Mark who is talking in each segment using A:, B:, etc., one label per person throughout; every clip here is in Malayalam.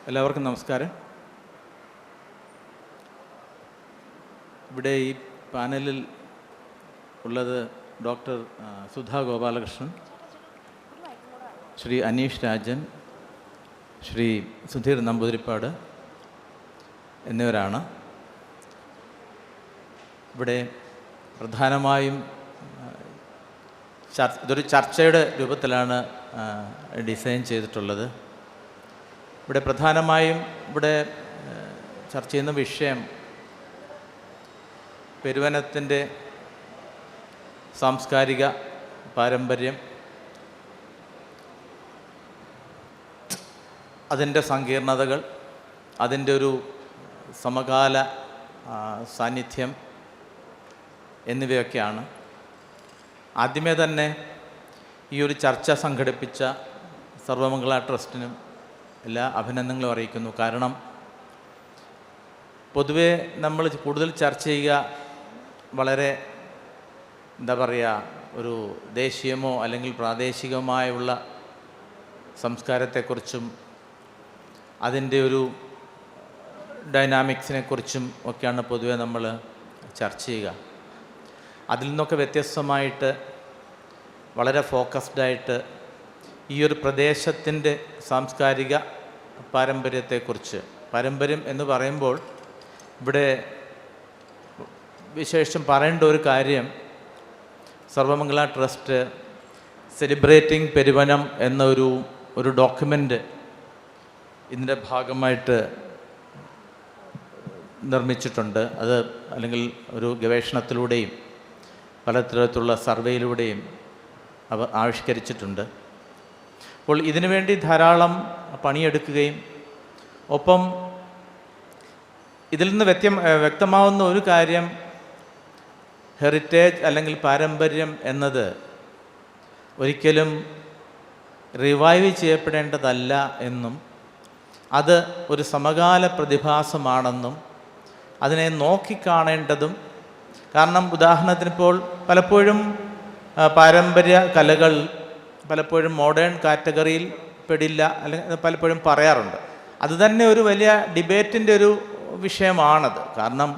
A: എല്ലാവർക്കും നമസ്കാരം. ഇവിടെ ഈ പാനലിൽ ഉള്ളത് ഡോക്ടർ സുധാ ഗോപാലകൃഷ്ണൻ, ശ്രീ അനീഷ് രാജൻ, ശ്രീ സുധീർ നമ്പൂതിരിപ്പാട് എന്നിവരാണ്. ഇവിടെ പ്രധാനമായും ഇതൊരു ചർച്ചയുടെ രൂപത്തിലാണ് ഡിസൈൻ ചെയ്തിട്ടുള്ളത്. ഇവിടെ പ്രധാനമായും ചർച്ച ചെയ്യുന്ന വിഷയം പെരുവനത്തിൻ്റെ സാംസ്കാരിക പാരമ്പര്യം, അതിൻ്റെ സങ്കീർണതകൾ, അതിൻ്റെ ഒരു സമകാല സാന്നിധ്യം എന്നിവയൊക്കെയാണ്. ആദ്യമേ തന്നെ ഈ ഒരു ചർച്ച സംഘടിപ്പിച്ച സർവമംഗള ട്രസ്റ്റിനും എല്ലാ അഭിനന്ദനങ്ങളും അറിയിക്കുന്നു. കാരണം പൊതുവെ നമ്മൾ കൂടുതൽ ചർച്ച ചെയ്യുക വളരെ ഒരു ദേശീയമോ അല്ലെങ്കിൽ പ്രാദേശികമായുള്ള സംസ്കാരത്തെക്കുറിച്ചും അതിൻ്റെ ഒരു ഡൈനാമിക്സിനെക്കുറിച്ചും ഒക്കെയാണ് പൊതുവെ നമ്മൾ ചർച്ച ചെയ്യുക. അതിൽ നിന്നൊക്കെ വ്യത്യസ്തമായിട്ട് വളരെ ഫോക്കസ്ഡായിട്ട് ഈ ഒരു പ്രദേശത്തിൻ്റെ സാംസ്കാരിക പാരമ്പര്യത്തെക്കുറിച്ച്, പാരമ്പര്യം എന്ന് പറയുമ്പോൾ ഇവിടെ വിശേഷം പറയേണ്ട ഒരു കാര്യം, സർവമംഗള ട്രസ്റ്റ് സെലിബ്രേറ്റിംഗ് പെരുവനം എന്ന ഒരു ഡോക്യുമെൻ്റ് ഇതിൻ്റെ ഭാഗമായിട്ട് നിർമ്മിച്ചിട്ടുണ്ട്. അത് അല്ലെങ്കിൽ ഒരു ഗവേഷണത്തിലൂടെയും പലതരത്തിലുള്ള സർവേയിലൂടെയും അവ ആവിഷ്കരിച്ചിട്ടുണ്ട്. അപ്പോൾ ഇതിനു വേണ്ടി ധാരാളം പണിയെടുക്കുകയും ഒപ്പം ഇതിൽ നിന്ന് വ്യക്തമാവുന്ന ഒരു കാര്യം, ഹെറിറ്റേജ് അല്ലെങ്കിൽ പാരമ്പര്യം എന്നത് ഒരിക്കലും റിവൈവ് ചെയ്യപ്പെടേണ്ടതല്ല എന്നും അത് ഒരു സമകാല പ്രതിഭാസമാണെന്നും അതിനെ നോക്കിക്കാണേണ്ടതും, കാരണം ഉദാഹരണത്തിന് ഇപ്പോൾ പലപ്പോഴും പാരമ്പര്യ കലകൾ പലപ്പോഴും മോഡേൺ കാറ്റഗറിയിൽ പെടില്ല, അല്ലെങ്കിൽ പലപ്പോഴും പറയാറുണ്ട്. അതുതന്നെ ഒരു വലിയ ഡിബേറ്റിൻ്റെ ഒരു വിഷയമാണത്. കാരണം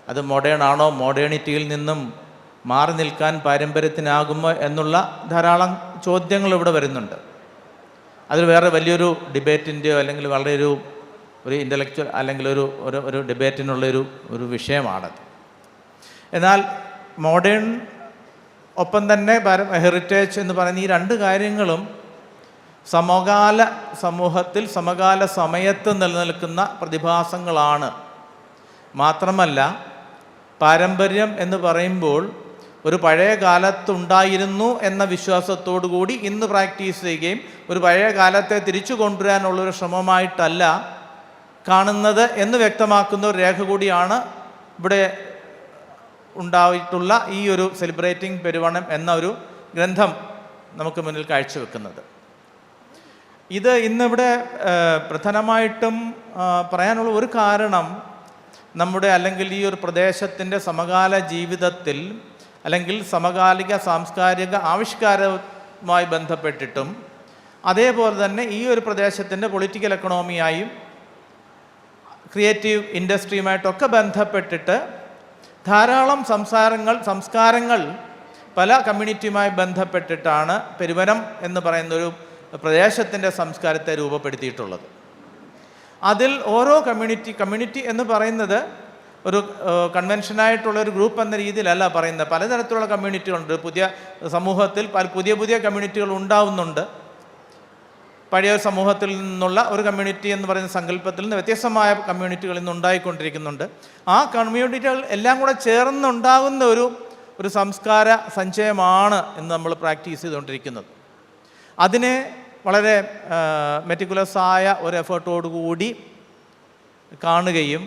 A: അത് മോഡേൺ ആണോ, മോഡേണിറ്റിയിൽ നിന്നും മാറി നിൽക്കാൻ പാരമ്പര്യത്തിനാകുമോ എന്നുള്ള ധാരാളം ചോദ്യങ്ങൾ ഇവിടെ വരുന്നുണ്ട്. അതിൽ വേറെ വലിയൊരു ഡിബേറ്റിൻ്റെയോ അല്ലെങ്കിൽ വളരെ ഒരു ഇൻ്റലക്ച്വൽ അല്ലെങ്കിൽ ഒരു ഡിബേറ്റിനുള്ളൊരു വിഷയമാണത്. എന്നാൽ മോഡേൺ ഒപ്പം തന്നെ ഹെറിറ്റേജ് എന്ന് പറയുന്ന ഈ രണ്ട് കാര്യങ്ങളും സമകാല സമൂഹത്തിൽ സമകാല സമയത്ത് നിലനിൽക്കുന്ന പ്രതിഭാസങ്ങളാണ്. മാത്രമല്ല പാരമ്പര്യം എന്ന് പറയുമ്പോൾ ഒരു പഴയ കാലത്തുണ്ടായിരുന്നു എന്ന വിശ്വാസത്തോടു കൂടി ഇന്ന് പ്രാക്ടീസ് ചെയ്യുകയും ഒരു പഴയ കാലത്തെ തിരിച്ചു കൊണ്ടുവരാനുള്ളൊരു ശ്രമമായിട്ടല്ല കാണുന്നത് എന്ന് വ്യക്തമാക്കുന്ന ഒരു രേഖ കൂടിയാണ് ഇവിടെ ഉണ്ടായിട്ടുള്ള ഈ ഒരു സെലിബ്രേറ്റിംഗ് പെരുവനം എന്ന ഒരു ഗ്രന്ഥം നമുക്ക് മുന്നിൽ കാഴ്ചവെക്കുന്നത്. ഇത് ഇന്നിവിടെ പ്രധാനമായിട്ടും പറയാനുള്ള ഒരു കാരണം, നമ്മുടെ അല്ലെങ്കിൽ ഈ ഒരു പ്രദേശത്തിൻ്റെ സമകാല ജീവിതത്തിൽ അല്ലെങ്കിൽ സമകാലിക സാംസ്കാരിക ആവിഷ്കാരവുമായി ബന്ധപ്പെട്ടിട്ടും അതേപോലെ തന്നെ ഈ ഒരു പ്രദേശത്തിൻ്റെ പൊളിറ്റിക്കൽ എക്കണോമിയായും ക്രിയേറ്റീവ് ഇൻഡസ്ട്രിയുമായിട്ടൊക്കെ ബന്ധപ്പെട്ടിട്ട് ധാരാളം സംസ്കാരങ്ങൾ പല കമ്മ്യൂണിറ്റിയുമായി ബന്ധപ്പെട്ടിട്ടാണ് പെരുവനം എന്ന് പറയുന്നൊരു പ്രദേശത്തിൻ്റെ സംസ്കാരത്തെ രൂപപ്പെടുത്തിയിട്ടുള്ളത്. അതിൽ ഓരോ കമ്മ്യൂണിറ്റി എന്ന് പറയുന്നത് ഒരു കൺവെൻഷനായിട്ടുള്ളൊരു ഗ്രൂപ്പ് എന്ന രീതിയിലല്ല പറയുന്നത്. പലതരത്തിലുള്ള കമ്മ്യൂണിറ്റികളുണ്ട്. പുതിയ സമൂഹത്തിൽ പുതിയ കമ്മ്യൂണിറ്റികൾ ഉണ്ടാവുന്നുണ്ട്. പഴയ സമൂഹത്തിൽ നിന്നുള്ള ഒരു കമ്മ്യൂണിറ്റി എന്ന് പറയുന്ന സങ്കല്പത്തിൽ നിന്ന് വ്യത്യസ്തമായ കമ്മ്യൂണിറ്റികൾ ഇന്ന് ഉണ്ടായിക്കൊണ്ടിരിക്കുന്നുണ്ട്. ആ കമ്മ്യൂണിറ്റികൾ എല്ലാം കൂടെ ചേർന്നുണ്ടാകുന്ന ഒരു സംസ്കാര സഞ്ചയമാണ് ഇന്ന് നമ്മൾ പ്രാക്ടീസ് ചെയ്തുകൊണ്ടിരിക്കുന്നത്. അതിനെ വളരെ മെറ്റിക്കുലസായ ഒരു എഫേർട്ടോടുകൂടി കാണുകയും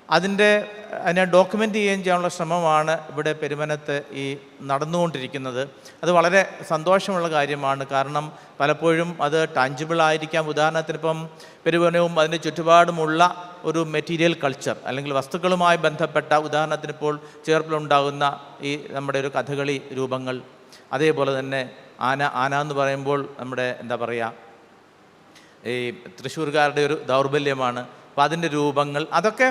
A: അതിനെ ഡോക്യുമെൻ്റ് ചെയ്യാനുള്ള ശ്രമമാണ് ഇവിടെ പെരുവനത്ത് ഈ നടന്നുകൊണ്ടിരിക്കുന്നത്. അത് വളരെ സന്തോഷമുള്ള കാര്യമാണ്. കാരണം പലപ്പോഴും അത് ടാഞ്ചിബിൾ ആയിരിക്കാം. ഉദാഹരണത്തിന് ഇപ്പം പെരുവനവും അതിൻ്റെ ചുറ്റുപാടുമുള്ള ഒരു മെറ്റീരിയൽ കൾച്ചർ അല്ലെങ്കിൽ വസ്തുക്കളുമായി ബന്ധപ്പെട്ട, ഉദാഹരണത്തിന് ഇപ്പോൾ ചേർപ്പിലുണ്ടാകുന്ന ഈ നമ്മുടെ ഒരു കഥകളി രൂപങ്ങൾ, അതേപോലെ തന്നെ ആന എന്ന് പറയുമ്പോൾ നമ്മുടെ ഈ തൃശ്ശൂർക്കാരുടെ ഒരു ദൗർബല്യമാണ്. അപ്പോൾ അതിൻ്റെ രൂപങ്ങൾ അതൊക്കെ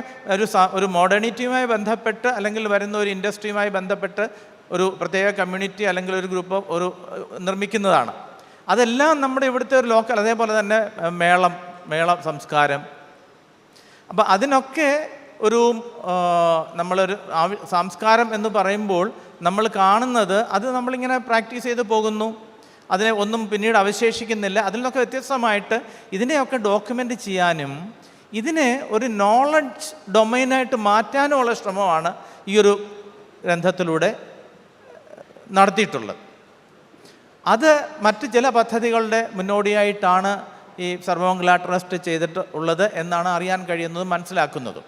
A: ഒരു മോഡേണിറ്റിയുമായി ബന്ധപ്പെട്ട് അല്ലെങ്കിൽ വരുന്ന ഒരു ഇൻഡസ്ട്രിയുമായി ബന്ധപ്പെട്ട് ഒരു പ്രത്യേക കമ്മ്യൂണിറ്റി അല്ലെങ്കിൽ ഒരു ഗ്രൂപ്പ് ഒരു നിർമ്മിക്കുന്നതാണ്. അതെല്ലാം നമ്മുടെ ഇവിടുത്തെ ഒരു ലോക്കൽ, അതേപോലെ തന്നെ മേള സംസ്കാരം. അപ്പോൾ അതിനൊക്കെ ഒരു നമ്മളൊരു സംസ്കാരം എന്ന് പറയുമ്പോൾ നമ്മൾ കാണുന്നത് അത് നമ്മളിങ്ങനെ പ്രാക്ടീസ് ചെയ്ത് പോകുന്നു, അതിനെ ഒന്നും പിന്നീട് അവശേഷിക്കുന്നില്ല. അതിൽ നിന്നൊക്കെ വ്യത്യസ്തമായിട്ട് ഇതിനെയൊക്കെ ഡോക്യുമെൻ്റ് ചെയ്യാനും ഇതിനെ ഒരു നോളജ് ഡൊമൈനായിട്ട് മാറ്റാനുമുള്ള ശ്രമമാണ് ഈ ഒരു ഗ്രന്ഥത്തിലൂടെ നടത്തിയിട്ടുള്ളത്. അത് മറ്റ് ചില പദ്ധതികളുടെ മുന്നോടിയായിട്ടാണ് ഈ സർവമംഗല ട്രസ്റ്റ് ചെയ്തിട്ട് ഉള്ളത് എന്നാണ് അറിയാൻ കഴിയുന്നതും മനസ്സിലാക്കുന്നതും.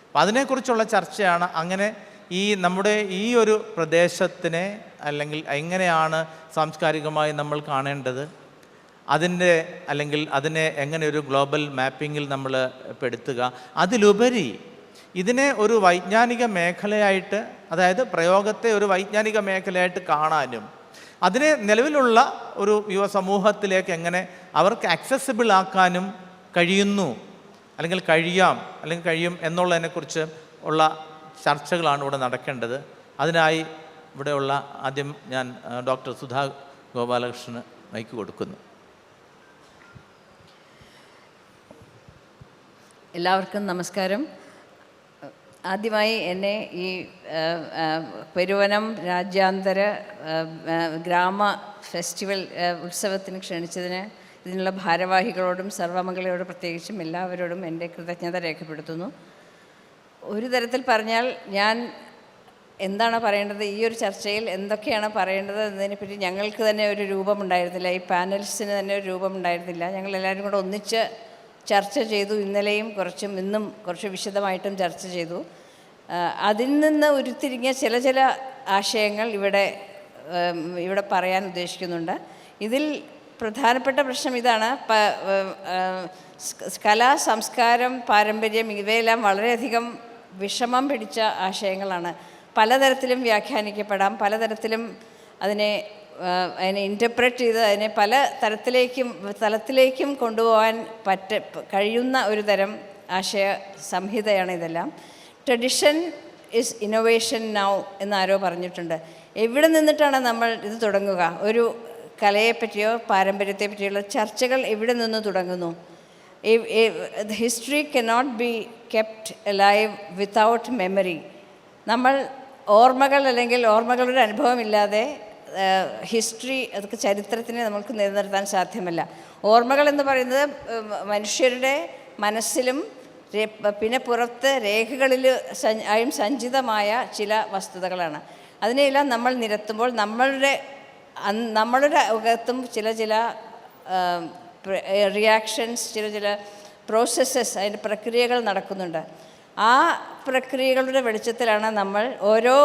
A: അപ്പം അതിനെക്കുറിച്ചുള്ള ചർച്ചയാണ്. അങ്ങനെ ഈ നമ്മുടെ ഈ ഒരു പ്രദേശത്തിനെ അല്ലെങ്കിൽ എങ്ങനെയാണ് സാംസ്കാരികമായി നമ്മൾ കാണേണ്ടത്, അതിനെ എങ്ങനെ ഒരു ഗ്ലോബൽ മാപ്പിങ്ങിൽ നമ്മൾ പെടുത്തുക, അതിലുപരി ഇതിനെ ഒരു വൈജ്ഞാനിക മേഖലയായിട്ട്, അതായത് പ്രയോഗത്തെ ഒരു വൈജ്ഞാനിക മേഖലയായിട്ട് കാണാനും അതിനെ നിലവിലുള്ള ഒരു യുവ സമൂഹത്തിലേക്ക് എങ്ങനെ അവർക്ക് ആക്സസിബിൾ ആക്കാനും കഴിയും എന്നുള്ളതിനെക്കുറിച്ച് ഉള്ള ചർച്ചകളാണ് ഇവിടെ നടക്കേണ്ടത്. അതിനായി ഇവിടെയുള്ള ആദ്യം ഞാൻ ഡോക്ടർ സുധാ ഗോപാലകൃഷ്ണന് മൈക്ക് കൊടുക്കുന്നു.
B: എല്ലാവർക്കും നമസ്കാരം. ആദ്യമായി എന്നെ ഈ പെരുവനം രാജ്യാന്തര ഗ്രാമ ഫെസ്റ്റിവൽ ഉത്സവത്തിന് ക്ഷണിച്ചതിന് ഇതിനുള്ള ഭാരവാഹികളോടും സർവമംഗലയോടും പ്രത്യേകിച്ചും എല്ലാവരോടും എൻ്റെ കൃതജ്ഞത രേഖപ്പെടുത്തുന്നു. ഒരു തരത്തിൽ പറഞ്ഞാൽ ഞാൻ എന്താണ് പറയേണ്ടത്, ഈ ഒരു ചർച്ചയിൽ എന്തൊക്കെയാണ് പറയേണ്ടത് എന്നതിനെപ്പറ്റി ഞങ്ങൾക്ക് തന്നെ ഒരു രൂപമുണ്ടായിരുന്നില്ല, ഈ പാനലിസ്റ്റിന് തന്നെ ഒരു രൂപമുണ്ടായിരുന്നില്ല. ഞങ്ങളെല്ലാവരും കൂടെ ഒന്നിച്ച് ചർച്ച ചെയ്തു. ഇന്നലെയും ഇന്നും കുറച്ച് വിശദമായിട്ടും ചർച്ച ചെയ്തു. അതിൽ നിന്ന് ഉരുത്തിരിഞ്ഞ ചില ആശയങ്ങൾ ഇവിടെ പറയാൻ ഉദ്ദേശിക്കുന്നുണ്ട്. ഇതിൽ പ്രധാനപ്പെട്ട പ്രശ്നം ഇതാണ്, കലാ, സംസ്കാരം, പാരമ്പര്യം ഇവയെല്ലാം വളരെയധികം വിഷമം പിടിച്ച ആശയങ്ങളാണ്. പലതരത്തിലും വ്യാഖ്യാനിക്കപ്പെടാം, പലതരത്തിലും അതിനെ ഇൻ്റർപ്രറ്റ് ചെയ്ത് അതിനെ പല തലത്തിലേക്കും കൊണ്ടുപോകാൻ കഴിയുന്ന ഒരു തരം ആശയ സംഹിതയാണ് ഇതെല്ലാം. ട്രഡിഷൻ ഇസ് ഇന്നോവേഷൻ നൗ എന്നാരോ പറഞ്ഞിട്ടുണ്ട്. എവിടെ നിന്നിട്ടാണ് നമ്മൾ ഇത് തുടങ്ങുക? ഒരു കലയെപ്പറ്റിയോ പാരമ്പര്യത്തെ പറ്റിയുള്ള ചർച്ചകൾ എവിടെ നിന്ന് തുടങ്ങുന്നു? History cannot be kept alive without memory. നമ്മൾ ഓർമ്മകളുടെ അനുഭവമില്ലാതെ അതൊക്കെ ചരിത്രത്തിനെ നമുക്ക് നിലനിർത്താൻ സാധ്യമല്ല. ഓർമ്മകൾ എന്ന് പറയുന്നത് മനുഷ്യരുടെ മനസ്സിലും പിന്നെ പുറത്ത് രേഖകളിൽ സഞ്ചിതമായ ചില വസ്തുതകളാണ്. അതിനെയെല്ലാം നമ്മൾ നിരത്തുമ്പോൾ നമ്മളുടെ അകത്തും ചില റിയാക്ഷൻസ്, ചില പ്രോസസ്സസ്, അതിൻ്റെ പ്രക്രിയകൾ നടക്കുന്നുണ്ട്. ആ പ്രക്രിയകളുടെ വെളിച്ചത്തിലാണ് നമ്മൾ ഓരോ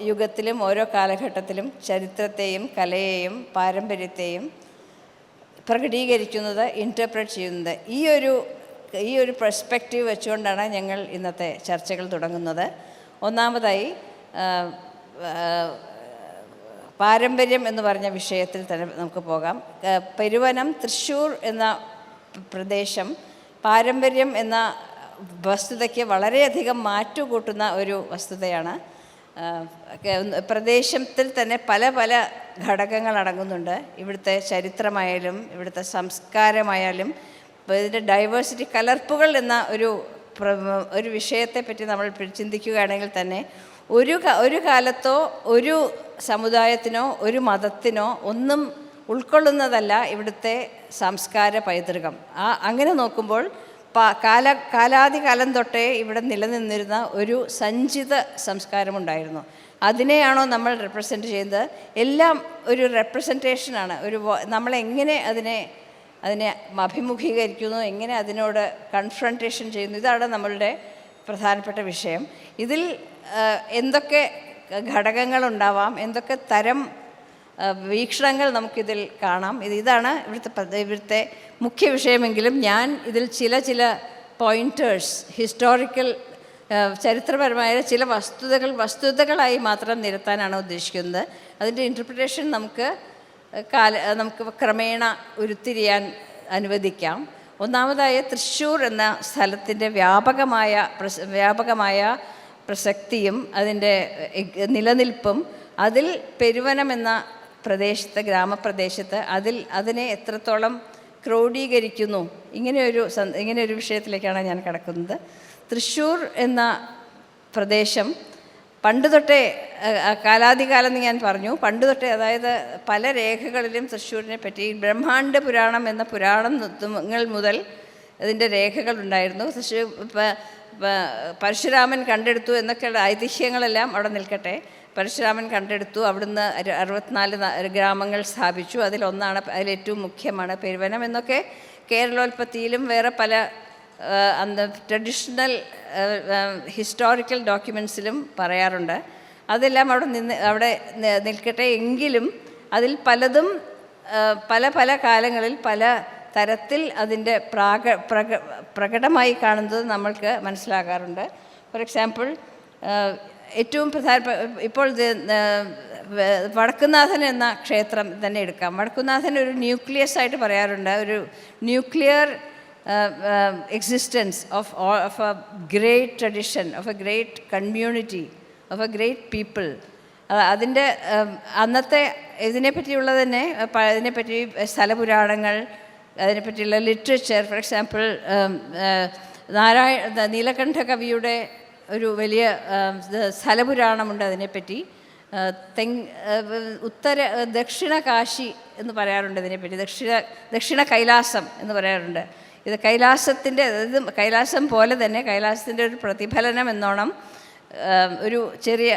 B: യുഗത്തിലും ഓരോ കാലഘട്ടത്തിലും ചരിത്രത്തെയും കലയെയും പാരമ്പര്യത്തെയും പ്രകടീകരിക്കുന്നത്, ഇൻ്റർപ്രറ്റ് ചെയ്യുന്നത്. ഈ ഒരു പെർസ്പെക്റ്റീവ് വെച്ചുകൊണ്ടാണ് ഞങ്ങൾ ഇന്നത്തെ ചർച്ചകൾ തുടങ്ങുന്നത്. ഒന്നാമതായി പാരമ്പര്യം എന്ന് പറഞ്ഞ വിഷയത്തിൽ തന്നെ നമുക്ക് പോകാം. പെരുവനം, തൃശ്ശൂർ എന്ന പ്രദേശം പാരമ്പര്യം എന്ന വസ്തുതയ്ക്ക് വളരെയധികം മാറ്റുകൂട്ടുന്ന ഒരു വസ്തുതയാണ്. പ്രദേശത്തിൽ തന്നെ പല ഘടകങ്ങൾ അടങ്ങുന്നുണ്ട്. ഇവിടുത്തെ ചരിത്രമായാലും ഇവിടുത്തെ സംസ്കാരമായാലും ഇതിൻ്റെ ഡൈവേഴ്സിറ്റി, കലർപ്പുകൾ എന്ന ഒരു വിഷയത്തെപ്പറ്റി നമ്മൾ ചിന്തിക്കുകയാണെങ്കിൽ തന്നെ ഒരു കാലത്തോ ഒരു സമുദായത്തിനോ ഒരു മതത്തിനോ ഒന്നും ഉൾക്കൊള്ളുന്നതല്ല ഇവിടുത്തെ സംസ്കാര പൈതൃകം. അങ്ങനെ നോക്കുമ്പോൾ കാലാതികാലം തൊട്ടേ ഇവിടെ നിലനിന്നിരുന്ന ഒരു സഞ്ചിത സംസ്കാരമുണ്ടായിരുന്നു. അതിനെയാണോ നമ്മൾ റെപ്രസെൻ്റ് ചെയ്യുന്നത്? എല്ലാം ഒരു റെപ്രസെൻറ്റേഷനാണ്. നമ്മളെങ്ങനെ അതിനെ അഭിമുഖീകരിക്കുന്നു, എങ്ങനെ അതിനോട് കൺഫ്രണ്ടേഷൻ ചെയ്യുന്നു, ഇതാണ് നമ്മളുടെ പ്രധാനപ്പെട്ട വിഷയം. ഇതിൽ എന്തൊക്കെ ഘടകങ്ങളുണ്ടാവാം, എന്തൊക്കെ തരം വീക്ഷണങ്ങൾ നമുക്കിതിൽ കാണാം. ഇതാണ് ഇവിടുത്തെ മുഖ്യ വിഷയമെങ്കിലും ഞാൻ ഇതിൽ ചില പോയിൻറ്റേഴ്സ്, ഹിസ്റ്റോറിക്കൽ ചരിത്രപരമായ ചില വസ്തുതകളായി മാത്രം നിരത്താനാണ് ഉദ്ദേശിക്കുന്നത്. അതിൻ്റെ ഇൻ്റർപ്രിട്ടേഷൻ നമുക്ക് ക്രമേണ ഉരുത്തിരിയാൻ അനുവദിക്കാം. ഒന്നാമതായി തൃശ്ശൂർ എന്ന സ്ഥലത്തിൻ്റെ വ്യാപകമായ പ്രസക്തിയും അതിൻ്റെ നിലനിൽപ്പും, അതിൽ പെരുവനം എന്ന ഗ്രാമപ്രദേശത്ത് അതിനെ എത്രത്തോളം ക്രോഡീകരിക്കുന്നു, ഇങ്ങനെയൊരു വിഷയത്തിലേക്കാണ് ഞാൻ കടക്കുന്നത്. തൃശ്ശൂർ എന്ന പ്രദേശം പണ്ട് തൊട്ടേ കാലാതികാലം എന്ന് ഞാൻ പറഞ്ഞു, പണ്ട് തൊട്ടേ, അതായത് പല രേഖകളിലും തൃശ്ശൂരിനെ പറ്റി ബ്രഹ്മാണ്ഡ പുരാണം എന്ന പുരാണങ്ങൾ മുതൽ അതിൻ്റെ രേഖകളുണ്ടായിരുന്നു. തൃശ്ശൂർ പരശുരാമൻ കണ്ടെടുത്തു എന്നൊക്കെയുള്ള ഐതിഹ്യങ്ങളെല്ലാം അവിടെ നിൽക്കട്ടെ. പരശുരാമൻ കണ്ടെടുത്തു, അവിടുന്ന് 64 ഗ്രാമങ്ങൾ സ്ഥാപിച്ചു. അതിലേറ്റവും മുഖ്യമാണ് പെരുവനം എന്നൊക്കെ കേരളോൽപ്പത്തിയിലും വേറെ പല ട്രഡീഷണൽ ഹിസ്റ്റോറിക്കൽ ഡോക്യുമെൻസിലും പറയാറുണ്ട്. അതെല്ലാം അവിടെ നിൽക്കട്ടെ. എങ്കിലും അതിൽ പലതും പല കാലങ്ങളിൽ പല തരത്തിൽ അതിൻ്റെ പ്രകടമായി കാണുന്നത് നമ്മൾക്ക് മനസ്സിലാകാറുണ്ട്. ഫോർ എക്സാമ്പിൾ, ഏറ്റവും ഇപ്പോൾ വടക്കുന്നാഥൻ എന്ന ക്ഷേത്രം തന്നെ എടുക്കാം. വടക്കുന്നാഥൻ ഒരു ന്യൂക്ലിയസ് ആയിട്ട് പറയാറുണ്ട്, ഒരു nuclear existence of a great tradition, of a great community, of a great people. അതിൻ്റെ അന്നത്തെ ഇതിനെപ്പറ്റിയുള്ളത് തന്നെ, ഇതിനെപ്പറ്റി സ്ഥലപുരാണങ്ങൾ, അതിനെപ്പറ്റിയുള്ള ലിറ്ററേച്ചർ. ഫോർ എക്സാമ്പിൾ, നീലകണ്ഠ കവിയുടെ ഒരു വലിയ സ്ഥലപുരാണമുണ്ട് അതിനെപ്പറ്റി. ദക്ഷിണ കാശി എന്ന് പറയാറുണ്ട് ഇതിനെപ്പറ്റി, ദക്ഷിണ കൈലാസം എന്ന് പറയാറുണ്ട്. ഇത് കൈലാസം പോലെ തന്നെ കൈലാസത്തിൻ്റെ ഒരു പ്രതിഫലനം എന്നോണം ഒരു ചെറിയ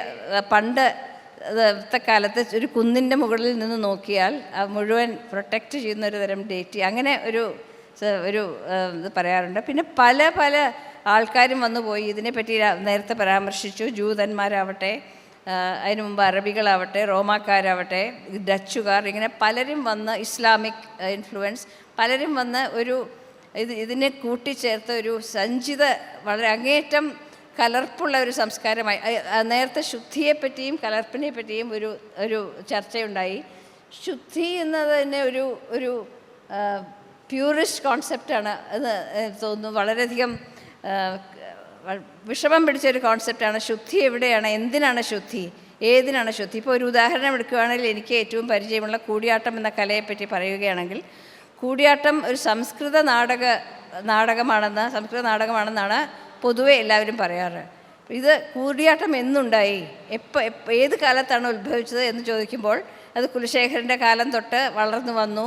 B: പണ്ടത്തെ കാലത്ത് ഒരു കുന്നിൻ്റെ മുകളിൽ നിന്ന് നോക്കിയാൽ മുഴുവൻ പ്രൊട്ടക്റ്റ് ചെയ്യുന്ന ഒരു തരം ഡേറ്റി, അങ്ങനെ ഒരു ഇത് പറയാറുണ്ട്. പിന്നെ പല ആൾക്കാരും വന്നുപോയി ഇതിനെപ്പറ്റി നേരത്തെ പരാമർശിച്ചു. ജൂതന്മാരാവട്ടെ, അതിനു മുമ്പ് അറബികളാവട്ടെ, റോമാക്കാരാവട്ടെ, ഡച്ചുകാർ, ഇങ്ങനെ പലരും വന്ന്, ഇസ്ലാമിക് ഇൻഫ്ലുവൻസ്, പലരും വന്ന് ഇതിനെ കൂട്ടിച്ചേർത്ത ഒരു സഞ്ചിത, വളരെ അങ്ങേയറ്റം കലർപ്പുള്ള ഒരു സംസ്കാരമായി. നേരത്തെ ശുദ്ധിയെപ്പറ്റിയും കലർപ്പിനെ പറ്റിയും ഒരു ചർച്ചയുണ്ടായി. ശുദ്ധി എന്നത് തന്നെ ഒരു പ്യൂറിസ്റ്റ് കോൺസെപ്റ്റാണ് എന്ന് തോന്നുന്നു. വളരെയധികം വിഷമം പിടിച്ചൊരു കോൺസെപ്റ്റാണ്. ശുദ്ധി എവിടെയാണ്, എന്തിനാണ് ശുദ്ധി, ഏതിനാണ് ശുദ്ധി? ഇപ്പോൾ ഒരു ഉദാഹരണം എടുക്കുകയാണെങ്കിൽ, എനിക്ക് ഏറ്റവും പരിചയമുള്ള കൂടിയാട്ടം എന്ന കലയെപ്പറ്റി പറയുകയാണെങ്കിൽ, കൂടിയാട്ടം ഒരു സംസ്കൃത നാടകമാണെന്നാണ് പൊതുവെ എല്ലാവരും പറയാറ്. ഇത് കൂടിയാട്ടം എന്നുണ്ടായി, ഏത് കാലത്താണ് ഉത്ഭവിച്ചത് എന്ന് ചോദിക്കുമ്പോൾ അത് കുലശേഖരൻ്റെ കാലം തൊട്ട് വളർന്നു വന്നു.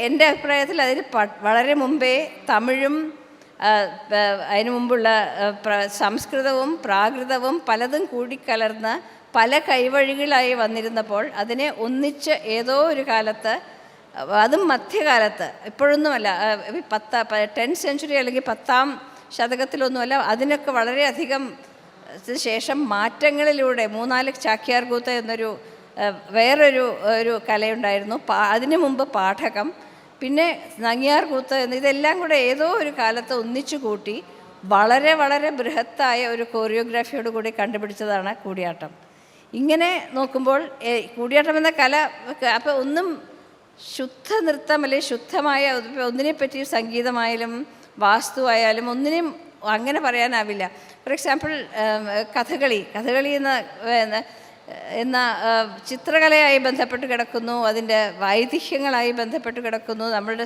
B: എൻ്റെ അഭിപ്രായത്തിൽ അതിന് വളരെ മുമ്പേ തമിഴും അതിനു മുമ്പുള്ള സംസ്കൃതവും പ്രാകൃതവും പലതും കൂടിക്കലർന്ന് പല കൈവഴികളായി വന്നിരുന്നപ്പോൾ അതിനെ ഒന്നിച്ച് ഏതോ ഒരു കാലത്ത്, അതും മധ്യകാലത്ത്, ഇപ്പോഴൊന്നുമല്ല, 10th century അല്ലെങ്കിൽ 10ാം ശതകത്തിലൊന്നുമല്ല, അതിനൊക്കെ വളരെയധികം ശേഷം മാറ്റങ്ങളിലൂടെ 3-4 ചാക്യാർ കൂത്ത് എന്നൊരു വേറൊരു കലയുണ്ടായിരുന്നു. അതിനു മുമ്പ് പാഠകം, പിന്നെ നങ്ങിയാർ കൂത്ത് ഇതെല്ലാം കൂടെ ഏതോ ഒരു കാലത്ത് ഒന്നിച്ചു കൂട്ടി വളരെ ബൃഹത്തായ ഒരു കോറിയോഗ്രാഫിയോട് കൂടി കണ്ടുപിടിച്ചതാണ് കൂടിയാട്ടം. ഇങ്ങനെ നോക്കുമ്പോൾ കൂടിയാട്ടം എന്ന കല, അപ്പോൾ ഒന്നും ശുദ്ധ നൃത്തം അല്ലെങ്കിൽ ശുദ്ധമായ ഒന്നിനെപ്പറ്റി സംഗീതമായാലും വാസ്തുവായാലും ഒന്നിനും അങ്ങനെ പറയാനാവില്ല. ഫോർ എക്സാമ്പിൾ, കഥകളി എന്ന ചിത്രകലയായി ബന്ധപ്പെട്ട് കിടക്കുന്നു, അതിൻ്റെ വൈദിഹ്യങ്ങളായി ബന്ധപ്പെട്ട് കിടക്കുന്നു, നമ്മളുടെ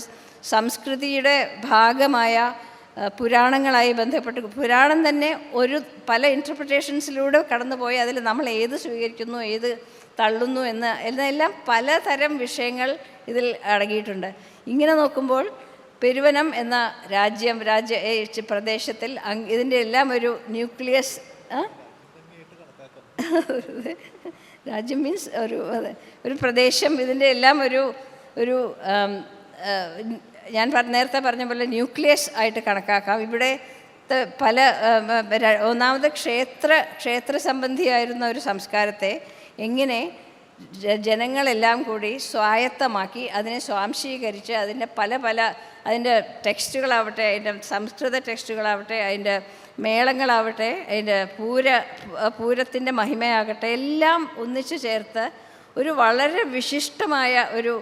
B: സംസ്കൃതിയുടെ ഭാഗമായ പുരാണങ്ങളായി ബന്ധപ്പെട്ട്, പുരാണം തന്നെ പല ഇൻറ്റർപ്രിറ്റേഷൻസിലൂടെ കടന്നുപോയി അതിൽ നമ്മൾ ഏത് സ്വീകരിക്കുന്നു, ഏത് തള്ളുന്നു എന്നെല്ലാം പലതരം വിഷയങ്ങൾ ഇതിൽ അടങ്ങിയിട്ടുണ്ട്. ഇങ്ങനെ നോക്കുമ്പോൾ പെരുവനം എന്ന പ്രദേശത്തിൽ ഇതിൻ്റെ എല്ലാം ഒരു ന്യൂക്ലിയസ്, രാജ്യം മീൻസ് ഒരു പ്രദേശം, ഇതിൻ്റെ എല്ലാം ഒരു ഞാൻ നേരത്തെ പറഞ്ഞ പോലെ ന്യൂക്ലിയസ് ആയിട്ട് കണക്കാക്കാം. ഇവിടെ ഒന്നാമത് ക്ഷേത്ര സംബന്ധിയായിരുന്ന ഒരു സംസ്കാരത്തെ എങ്ങനെ ജനങ്ങളെല്ലാം കൂടി സ്വായത്തമാക്കി, അതിനെ സ്വാംശീകരിച്ച് അതിൻ്റെ അതിൻ്റെ ടെക്സ്റ്റുകളാവട്ടെ, അതിൻ്റെ സംസ്കൃത ടെക്സ്റ്റുകളാവട്ടെ, അതിൻ്റെ മേളങ്ങളാവട്ടെ, അതിൻ്റെ പൂരത്തിൻ്റെ മഹിമയാകട്ടെ, എല്ലാം ഒന്നിച്ചു ചേർത്ത് ഒരു വളരെ വിശിഷ്ടമായ ഒരു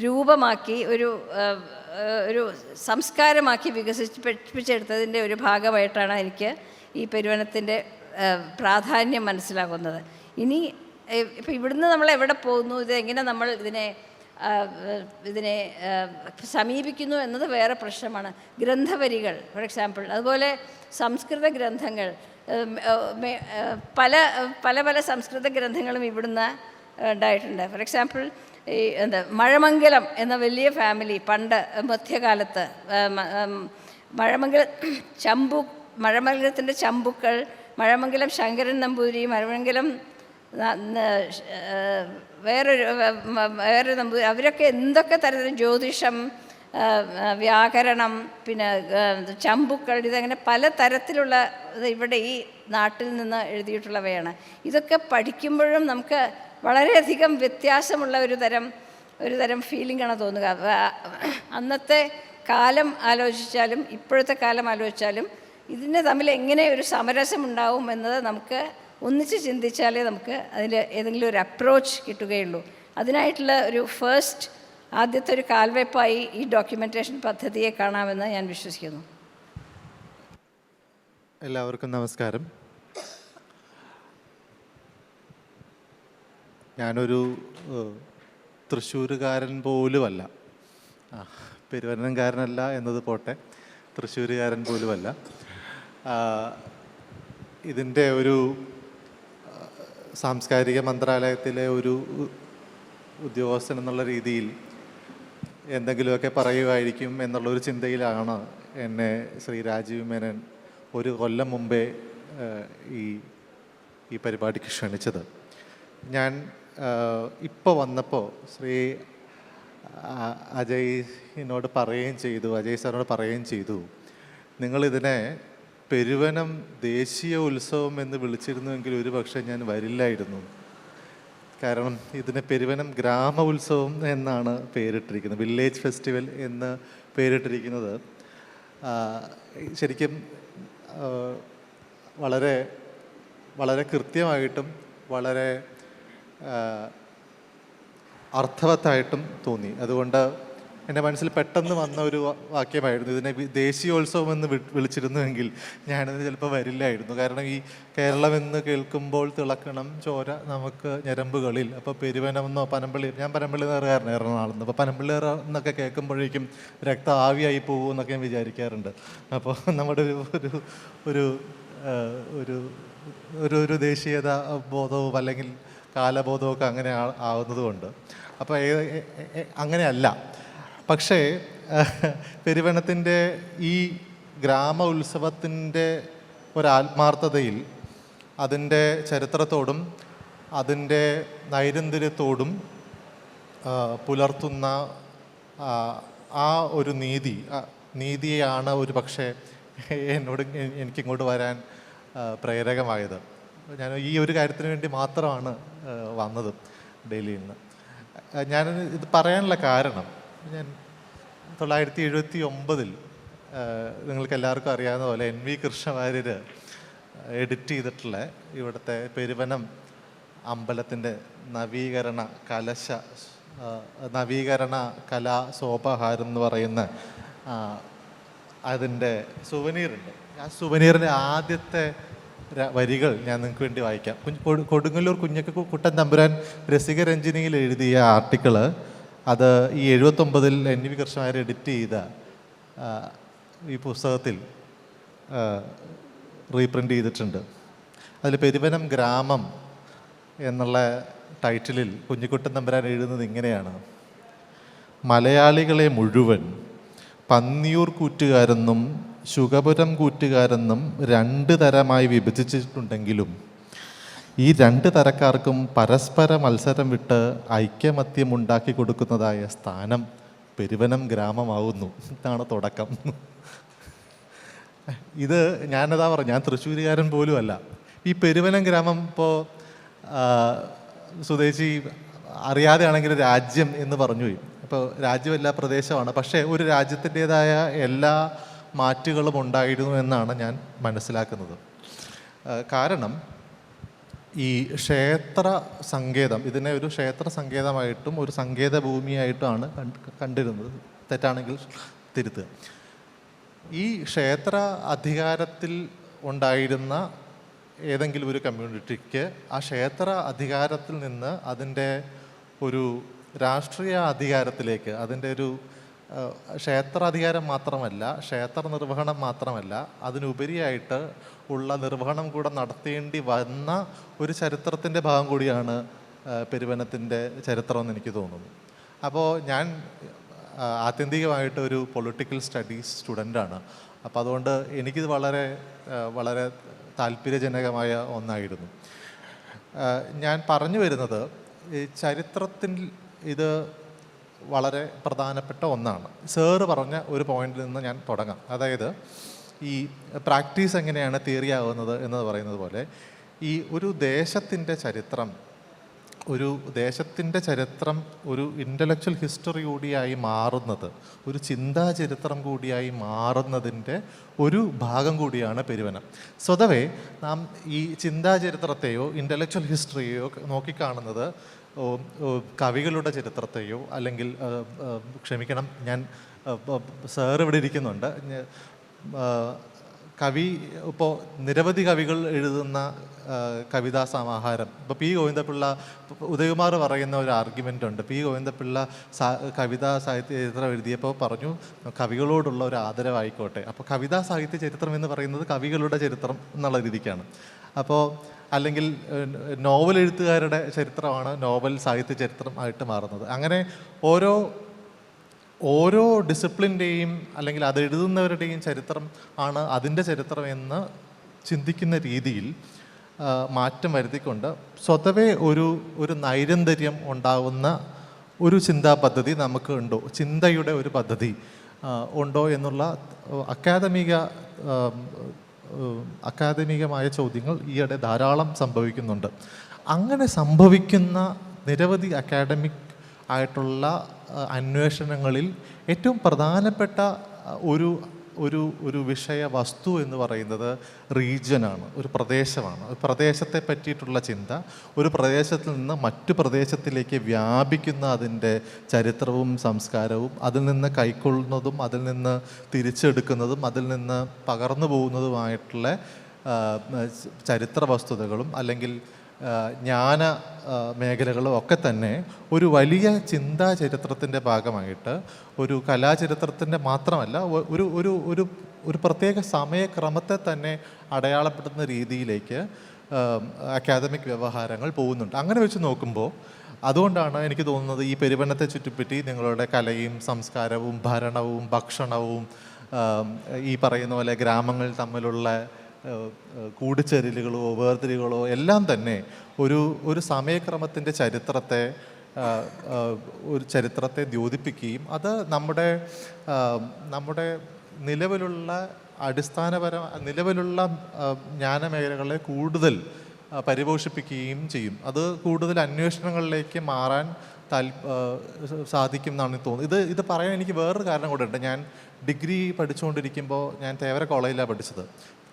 B: രൂപമാക്കി, ഒരു സംസ്കാരമാക്കി വികസിപ്പിച്ചെടുത്തതിൻ്റെ ഒരു ഭാഗമായിട്ടാണ് എനിക്ക് ഈ പെരുവനത്തിൻ്റെ പ്രാധാന്യം മനസ്സിലാകുന്നത്. ഇനി ഇപ്പം ഇവിടുന്ന് നമ്മൾ എവിടെ പോകുന്നു, ഇതെങ്ങനെ നമ്മൾ ഇതിനെ സമീപിക്കുന്നു എന്നത് വേറെ പ്രശ്നമാണ്. ഗ്രന്ഥവരികൾ ഫോർ എക്സാമ്പിൾ, അതുപോലെ സംസ്കൃത ഗ്രന്ഥങ്ങൾ, പല പല പല സംസ്കൃത ഗ്രന്ഥങ്ങളും ഇവിടുന്ന് ഉണ്ടായിട്ടുണ്ട്. ഫോർ എക്സാമ്പിൾ ഈ മഴമംഗലം എന്ന വലിയ ഫാമിലി പണ്ട് മധ്യകാലത്ത് മഴമംഗലത്തിൻ്റെ ചമ്പുക്കൾ, മഴമംഗലം ശങ്കരൻ നമ്പൂതിരി, മഴമംഗലം വേറൊരു നമ്പൂതിരി, അവരൊക്കെ എന്തൊക്കെ തരത്തിലും ജ്യോതിഷം, വ്യാകരണം, പിന്നെ ചമ്പുക്കൾ, ഇതങ്ങനെ പല തരത്തിലുള്ള ഇവിടെ ഈ നാട്ടിൽ നിന്ന് എഴുതിയിട്ടുള്ളവയാണ്. ഇതൊക്കെ പഠിക്കുമ്പോഴും നമുക്ക് വളരെയധികം വ്യത്യാസമുള്ള ഒരു തരം ഫീലിംഗാണ് തോന്നുക. അന്നത്തെ കാലം ആലോചിച്ചാലും ഇപ്പോഴത്തെ കാലം ആലോചിച്ചാലും ഇതിന് തമ്മിൽ എങ്ങനെ ഒരു സമരസം ഉണ്ടാവും എന്നത് നമുക്ക് ഒന്നിച്ച് ചിന്തിച്ചാലേ നമുക്ക് അതിൽ ഏതെങ്കിലും ഒരു അപ്രോച്ച് കിട്ടുകയുള്ളൂ. അതിനായിട്ടുള്ള ഒരു ആദ്യത്തെ ഒരു കാൽവയ്പായി ഈ ഡോക്യുമെൻറ്റേഷൻ പദ്ധതിയെ കാണാമെന്ന് ഞാൻ വിശ്വസിക്കുന്നു.
C: എല്ലാവർക്കും നമസ്കാരം. ഞാനൊരു തൃശ്ശൂരുകാരൻ പോലുമല്ല, പെരുവനംകാരനല്ല എന്നത് പോട്ടെ, തൃശ്ശൂരുകാരൻ പോലുമല്ല. ഇതിൻ്റെ ഒരു സാംസ്കാരിക മന്ത്രാലയത്തിലെ ഒരു ഉദ്യോഗസ്ഥൻ എന്നുള്ള രീതിയിൽ എന്തെങ്കിലുമൊക്കെ പറയുമായിരിക്കും എന്നുള്ളൊരു ചിന്തയിലാണ് എന്നെ ശ്രീ രാജീവ് മേനോൻ ഒരു കൊല്ലം മുമ്പേ ഈ പരിപാടിക്ക് ക്ഷണിച്ചത്. ഞാൻ ഇപ്പോൾ വന്നപ്പോൾ ശ്രീ അജയ് സാറിനോട് പറയുകയും ചെയ്തു, നിങ്ങളിതിനെ പെരുവനം ദേശീയ ഉത്സവം എന്ന് വിളിച്ചിരുന്നുവെങ്കിൽ ഒരു പക്ഷേ ഞാൻ വരില്ലായിരുന്നു. കാരണം ഇതിന് പെരുവനം ഗ്രാമ ഉത്സവം എന്നാണ് പേരിട്ടിരിക്കുന്നത്, വില്ലേജ് ഫെസ്റ്റിവൽ എന്ന് പേരിട്ടിരിക്കുന്നത്. ശരിക്കും വളരെ വളരെ കൃത്യമായിട്ടും വളരെ അർത്ഥവത്തായിട്ടും തോന്നി. അതുകൊണ്ട് എൻ്റെ മനസ്സിൽ പെട്ടെന്ന് വന്ന ഒരു വാക്യമായിരുന്നു, ഇതിനെ ദേശീയോത്സവം എന്ന് വിളിച്ചിരുന്നുവെങ്കിൽ ഞാനത് ചിലപ്പോൾ വരില്ലായിരുന്നു. കാരണം ഈ കേരളം എന്ന് കേൾക്കുമ്പോൾ തിളക്കണം ചോര നമുക്ക് ഞരമ്പുകളിൽ. അപ്പോൾ പെരുവനമെന്നോ പനമ്പള്ളി, ഞാൻ പനമ്പള്ളിക്കാരനാണ്, എറണാകുളം. അപ്പോൾ പനമ്പള്ളി എന്നൊക്കെ കേൾക്കുമ്പോഴേക്കും രക്തം ആവിയായി പോകുമെന്നൊക്കെ ഞാൻ വിചാരിക്കാറുണ്ട്. അപ്പോൾ നമ്മുടെ ഒരു ഒരു ഒരു ഒരു ദേശീയത ബോധവും അല്ലെങ്കിൽ കാലബോധമൊക്കെ അങ്ങനെ ആവുന്നതുകൊണ്ട് അപ്പോൾ അങ്ങനെയല്ല. പക്ഷേ പെരുവനത്തിൻ്റെ ഈ ഗ്രാമ ഉത്സവത്തിൻ്റെ ഒരാത്മാർത്ഥതയിൽ അതിൻ്റെ ചരിത്രത്തോടും അതിൻ്റെ നൈരന്തര്യത്തോടും പുലർത്തുന്ന ആ ഒരു നീതിയാണ് ഒരു പക്ഷേ എനിക്കിങ്ങോട്ട് വരാൻ പ്രേരകമായത്. ഞാൻ ഈ ഒരു കാര്യത്തിന് വേണ്ടി മാത്രമാണ് വന്നത് ഡൽഹിയിൽ നിന്ന്. ഞാൻ ഇത് പറയാനുള്ള കാരണം, ഞാൻ 1979 നിങ്ങൾക്ക് എല്ലാവർക്കും അറിയാവുന്ന പോലെ NV കൃഷ്ണവാര്യർ എഡിറ്റ് ചെയ്തിട്ടുള്ള ഇവിടുത്തെ പെരുവനം അമ്പലത്തിൻ്റെ നവീകരണ കലാ സോപാഹാരം എന്ന് പറയുന്ന അതിൻ്റെ സുവനീറുണ്ട്. ആ സുവനീറിൻ്റെ ആദ്യത്തെ വരികൾ ഞാൻ നിങ്ങൾക്ക് വേണ്ടി വായിക്കാം. കൊടുങ്ങല്ലൂർ കുഞ്ഞക്കുട്ടൻ തമ്പുരാൻ രസികരഞ്ജിനിയിൽ എഴുതിയ ആർട്ടിക്കിള്, അത് ഈ 79 NV കൃഷ്ണവാര്യർ എഡിറ്റ് ചെയ്ത ഈ പുസ്തകത്തിൽ റീപ്രിൻ്റ് ചെയ്തിട്ടുണ്ട്. അതിൽ പെരുവനം ഗ്രാമം എന്നുള്ള ടൈറ്റിലിൽ കുഞ്ഞിക്കുട്ടൻ തമ്പുരാൻ എഴുതുന്നത് ഇങ്ങനെയാണ്: മലയാളികളെ മുഴുവൻ പന്നിയൂർ കൂറ്റുകാരെന്നും ശുഗപുരം കൂറ്റുകാരെന്നും 2 തരമായി വിഭജിച്ചിട്ടുണ്ടെങ്കിലും ഈ 2 തരക്കാർക്കും പരസ്പര മത്സരം വിട്ട് ഐക്യമത്യം ഉണ്ടാക്കി കൊടുക്കുന്നതായ സ്ഥാനം പെരുവനം ഗ്രാമമാവുന്നു. ഇതാണ് തുടക്കം. ഇത് ഞാനതാ പറഞ്ഞു, ഞാൻ തൃശ്ശൂരുകാരൻ പോലും അല്ല. ഈ പെരുവനം ഗ്രാമം ഇപ്പോൾ സ്വദേശി അറിയാതെയാണെങ്കിൽ രാജ്യം എന്ന് പറഞ്ഞു പോയി. ഇപ്പോൾ രാജ്യമല്ല, പ്രദേശമാണ്. പക്ഷേ ഒരു രാജ്യത്തിൻ്റേതായ എല്ലാ മാറ്റുകളും ഉണ്ടായിരുന്നു എന്നാണ് ഞാൻ മനസ്സിലാക്കുന്നത്. കാരണം ഈ ക്ഷേത്ര സങ്കേതം, ഇതിനെ ഒരു ക്ഷേത്ര സങ്കേതമായിട്ടും ഒരു സങ്കേത ഭൂമിയായിട്ടുമാണ് കണ്ടിരുന്നത് തെറ്റാണെങ്കിൽ തിരുത്തുക. ഈ ക്ഷേത്ര അധികാരത്തിൽ ഉണ്ടായിരുന്ന ഏതെങ്കിലും ഒരു കമ്മ്യൂണിറ്റിക്ക് ആ ക്ഷേത്ര അധികാരത്തിൽ നിന്ന് അതിൻ്റെ ഒരു രാഷ്ട്രീയ അധികാരത്തിലേക്ക്, അതിൻ്റെ ഒരു ക്ഷേത്രാധികാരം മാത്രമല്ല, ക്ഷേത്ര നിർവഹണം മാത്രമല്ല, അതിനുപരിയായിട്ട് ഉള്ള നിർവഹണം കൂടെ നടത്തേണ്ടി വന്ന ഒരു ചരിത്രത്തിൻ്റെ ഭാഗം കൂടിയാണ് പെരുവനത്തിൻ്റെ ചരിത്രമെന്ന് എനിക്ക് തോന്നുന്നു. അപ്പോൾ ഞാൻ ആത്യന്തികമായിട്ട് ഒരു പൊളിറ്റിക്കൽ സ്റ്റഡീസ് സ്റ്റുഡൻ്റാണ്. അപ്പോൾ അതുകൊണ്ട് എനിക്കിത് വളരെ വളരെ താല്പര്യജനകമായ ഒന്നായിരുന്നു. ഞാൻ പറഞ്ഞു വരുന്നത്, ഈ ചരിത്രത്തിൽ ഇത് വളരെ പ്രധാനപ്പെട്ട ഒന്നാണ്. സാറ് പറഞ്ഞ ഒരു പോയിന്റിൽ നിന്ന് ഞാൻ തുടങ്ങാം. അതായത് ഈ പ്രാക്ടീസ് എങ്ങനെയാണ് തിയറി ആകുന്നത് എന്ന് പറയുന്നത് പോലെ, ഈ ഒരു ദേശത്തിൻ്റെ ചരിത്രം ഒരു ഇൻ്റലക്ച്വൽ ഹിസ്റ്ററി കൂടിയായി മാറുന്നത്, ഒരു ചിന്താ ചരിത്രം കൂടിയായി മാറുന്നതിൻ്റെ ഒരു ഭാഗം കൂടിയാണ് പെരുവനം. സ്വതവേ നാം ഈ ചിന്താ ചരിത്രത്തെയോ ഇൻ്റലക്ച്വൽ ഹിസ്റ്ററിയെയോ നോക്കിക്കാണുന്നത് കവികളുടെ ചരിത്രത്തെയോ, അല്ലെങ്കിൽ ക്ഷമിക്കണം, ഞാൻ സാർ ഇവിടെ ഇരിക്കുന്നുണ്ട്, കവി ഇപ്പോൾ നിരവധി കവികൾ എഴുതുന്ന കവിതാ സമാഹാരം, ഇപ്പോൾ പി ഗോവിന്ദപിള്ള, ഉദയകുമാർ പറയുന്ന ഒരു ആർഗ്യുമെൻ്റ് ഉണ്ട്. പി ഗോവിന്ദപിള്ള കവിതാ സാഹിത്യ ചരിത്രം എഴുതിയപ്പോൾ പറഞ്ഞു കവികളോടുള്ള ഒരു ആദരവായിക്കോട്ടെ. അപ്പോൾ കവിതാ സാഹിത്യ ചരിത്രം എന്ന് പറയുന്നത് കവികളുടെ ചരിത്രം എന്നുള്ള രീതിക്കാണ്. അപ്പോൾ അല്ലെങ്കിൽ നോവൽ എഴുത്തുകാരുടെ ചരിത്രമാണ് നോവൽ സാഹിത്യ ചരിത്രം ആയിട്ട് മാറുന്നത്. അങ്ങനെ ഓരോ ഡിസിപ്ലിൻ്റെയും അല്ലെങ്കിൽ അത് എഴുതുന്നവരുടെയും ചരിത്രം ആണ് അതിൻ്റെ ചരിത്രം എന്ന് ചിന്തിക്കുന്ന രീതിയിൽ മാറ്റം വരുത്തിക്കൊണ്ട് സ്വതവേ ഒരു നൈരന്തര്യം ഉണ്ടാവുന്ന ഒരു ചിന്താ പദ്ധതി നമുക്ക് ഉണ്ടോ, ചിന്തയുടെ ഒരു പദ്ധതി ഉണ്ടോ എന്നുള്ള അക്കാദമികമായ ചോദ്യങ്ങൾ ഈയിടെ ധാരാളം സംഭവിക്കുന്നുണ്ട്. അങ്ങനെ സംഭവിക്കുന്ന നിരവധി അക്കാഡമിക് ആയിട്ടുള്ള അന്വേഷണങ്ങളിൽ ഏറ്റവും പ്രധാനപ്പെട്ട ഒരു വിഷയ വസ്തു എന്ന് പറയുന്നത് റീജിയനാണ്, ഒരു പ്രദേശമാണ്. ഒരു പ്രദേശത്തെ പറ്റിയിട്ടുള്ള ചിന്ത, ഒരു പ്രദേശത്തിൽ നിന്ന് മറ്റു പ്രദേശത്തിലേക്ക് വ്യാപിക്കുന്ന അതിൻ്റെ ചരിത്രവും സംസ്കാരവും, അതിൽ നിന്ന് കൈക്കൊള്ളുന്നതും അതിൽ നിന്ന് തിരിച്ചെടുക്കുന്നതും അതിൽ നിന്ന് പകർന്നു പോകുന്നതുമായിട്ടുള്ള ചരിത്ര വസ്തുതകളും അല്ലെങ്കിൽ ജ്ഞാന മേഖലകളും ഒക്കെ തന്നെ ഒരു വലിയ ചിന്താ ചരിത്രത്തിൻ്റെ ഭാഗമായിട്ട്, ഒരു കലാചരിത്രത്തിൻ്റെ മാത്രമല്ല, ഒരു പ്രത്യേക സമയക്രമത്തെ തന്നെ അടയാളപ്പെടുത്തുന്ന രീതിയിലേക്ക് അക്കാദമിക് വ്യവഹാരങ്ങൾ പോകുന്നുണ്ട്. അങ്ങനെ വെച്ച് നോക്കുമ്പോൾ അതുകൊണ്ടാണ് എനിക്ക് തോന്നുന്നത് ഈ പെരുവനത്തെ ചുറ്റിപ്പറ്റി നിങ്ങളുടെ കലയും സംസ്കാരവും ഭരണവും ഭക്ഷണവും ഈ പറയുന്ന പോലെ ഗ്രാമങ്ങൾ തമ്മിലുള്ള കൂടിച്ചേരലുകളോ വേർതിരികളോ എല്ലാം തന്നെ ഒരു സമയക്രമത്തിൻ്റെ ചരിത്രത്തെ ദ്യോതിപ്പിക്കുകയും അത് നമ്മുടെ നിലവിലുള്ള നിലവിലുള്ള ജ്ഞാനമേഖലകളെ കൂടുതൽ പരിപോഷിപ്പിക്കുകയും ചെയ്യും. അത് കൂടുതൽ അന്വേഷണങ്ങളിലേക്ക് മാറാൻ സാധിക്കും എന്നാണ് തോന്നുന്നത്. ഇത് പറയാൻ എനിക്ക് വേറൊരു കാരണം കൂടെ ഉണ്ട്. ഞാൻ ഡിഗ്രി പഠിച്ചുകൊണ്ടിരിക്കുമ്പോൾ ഞാൻ തേവര കോളേജിലാണ് പഠിച്ചത്.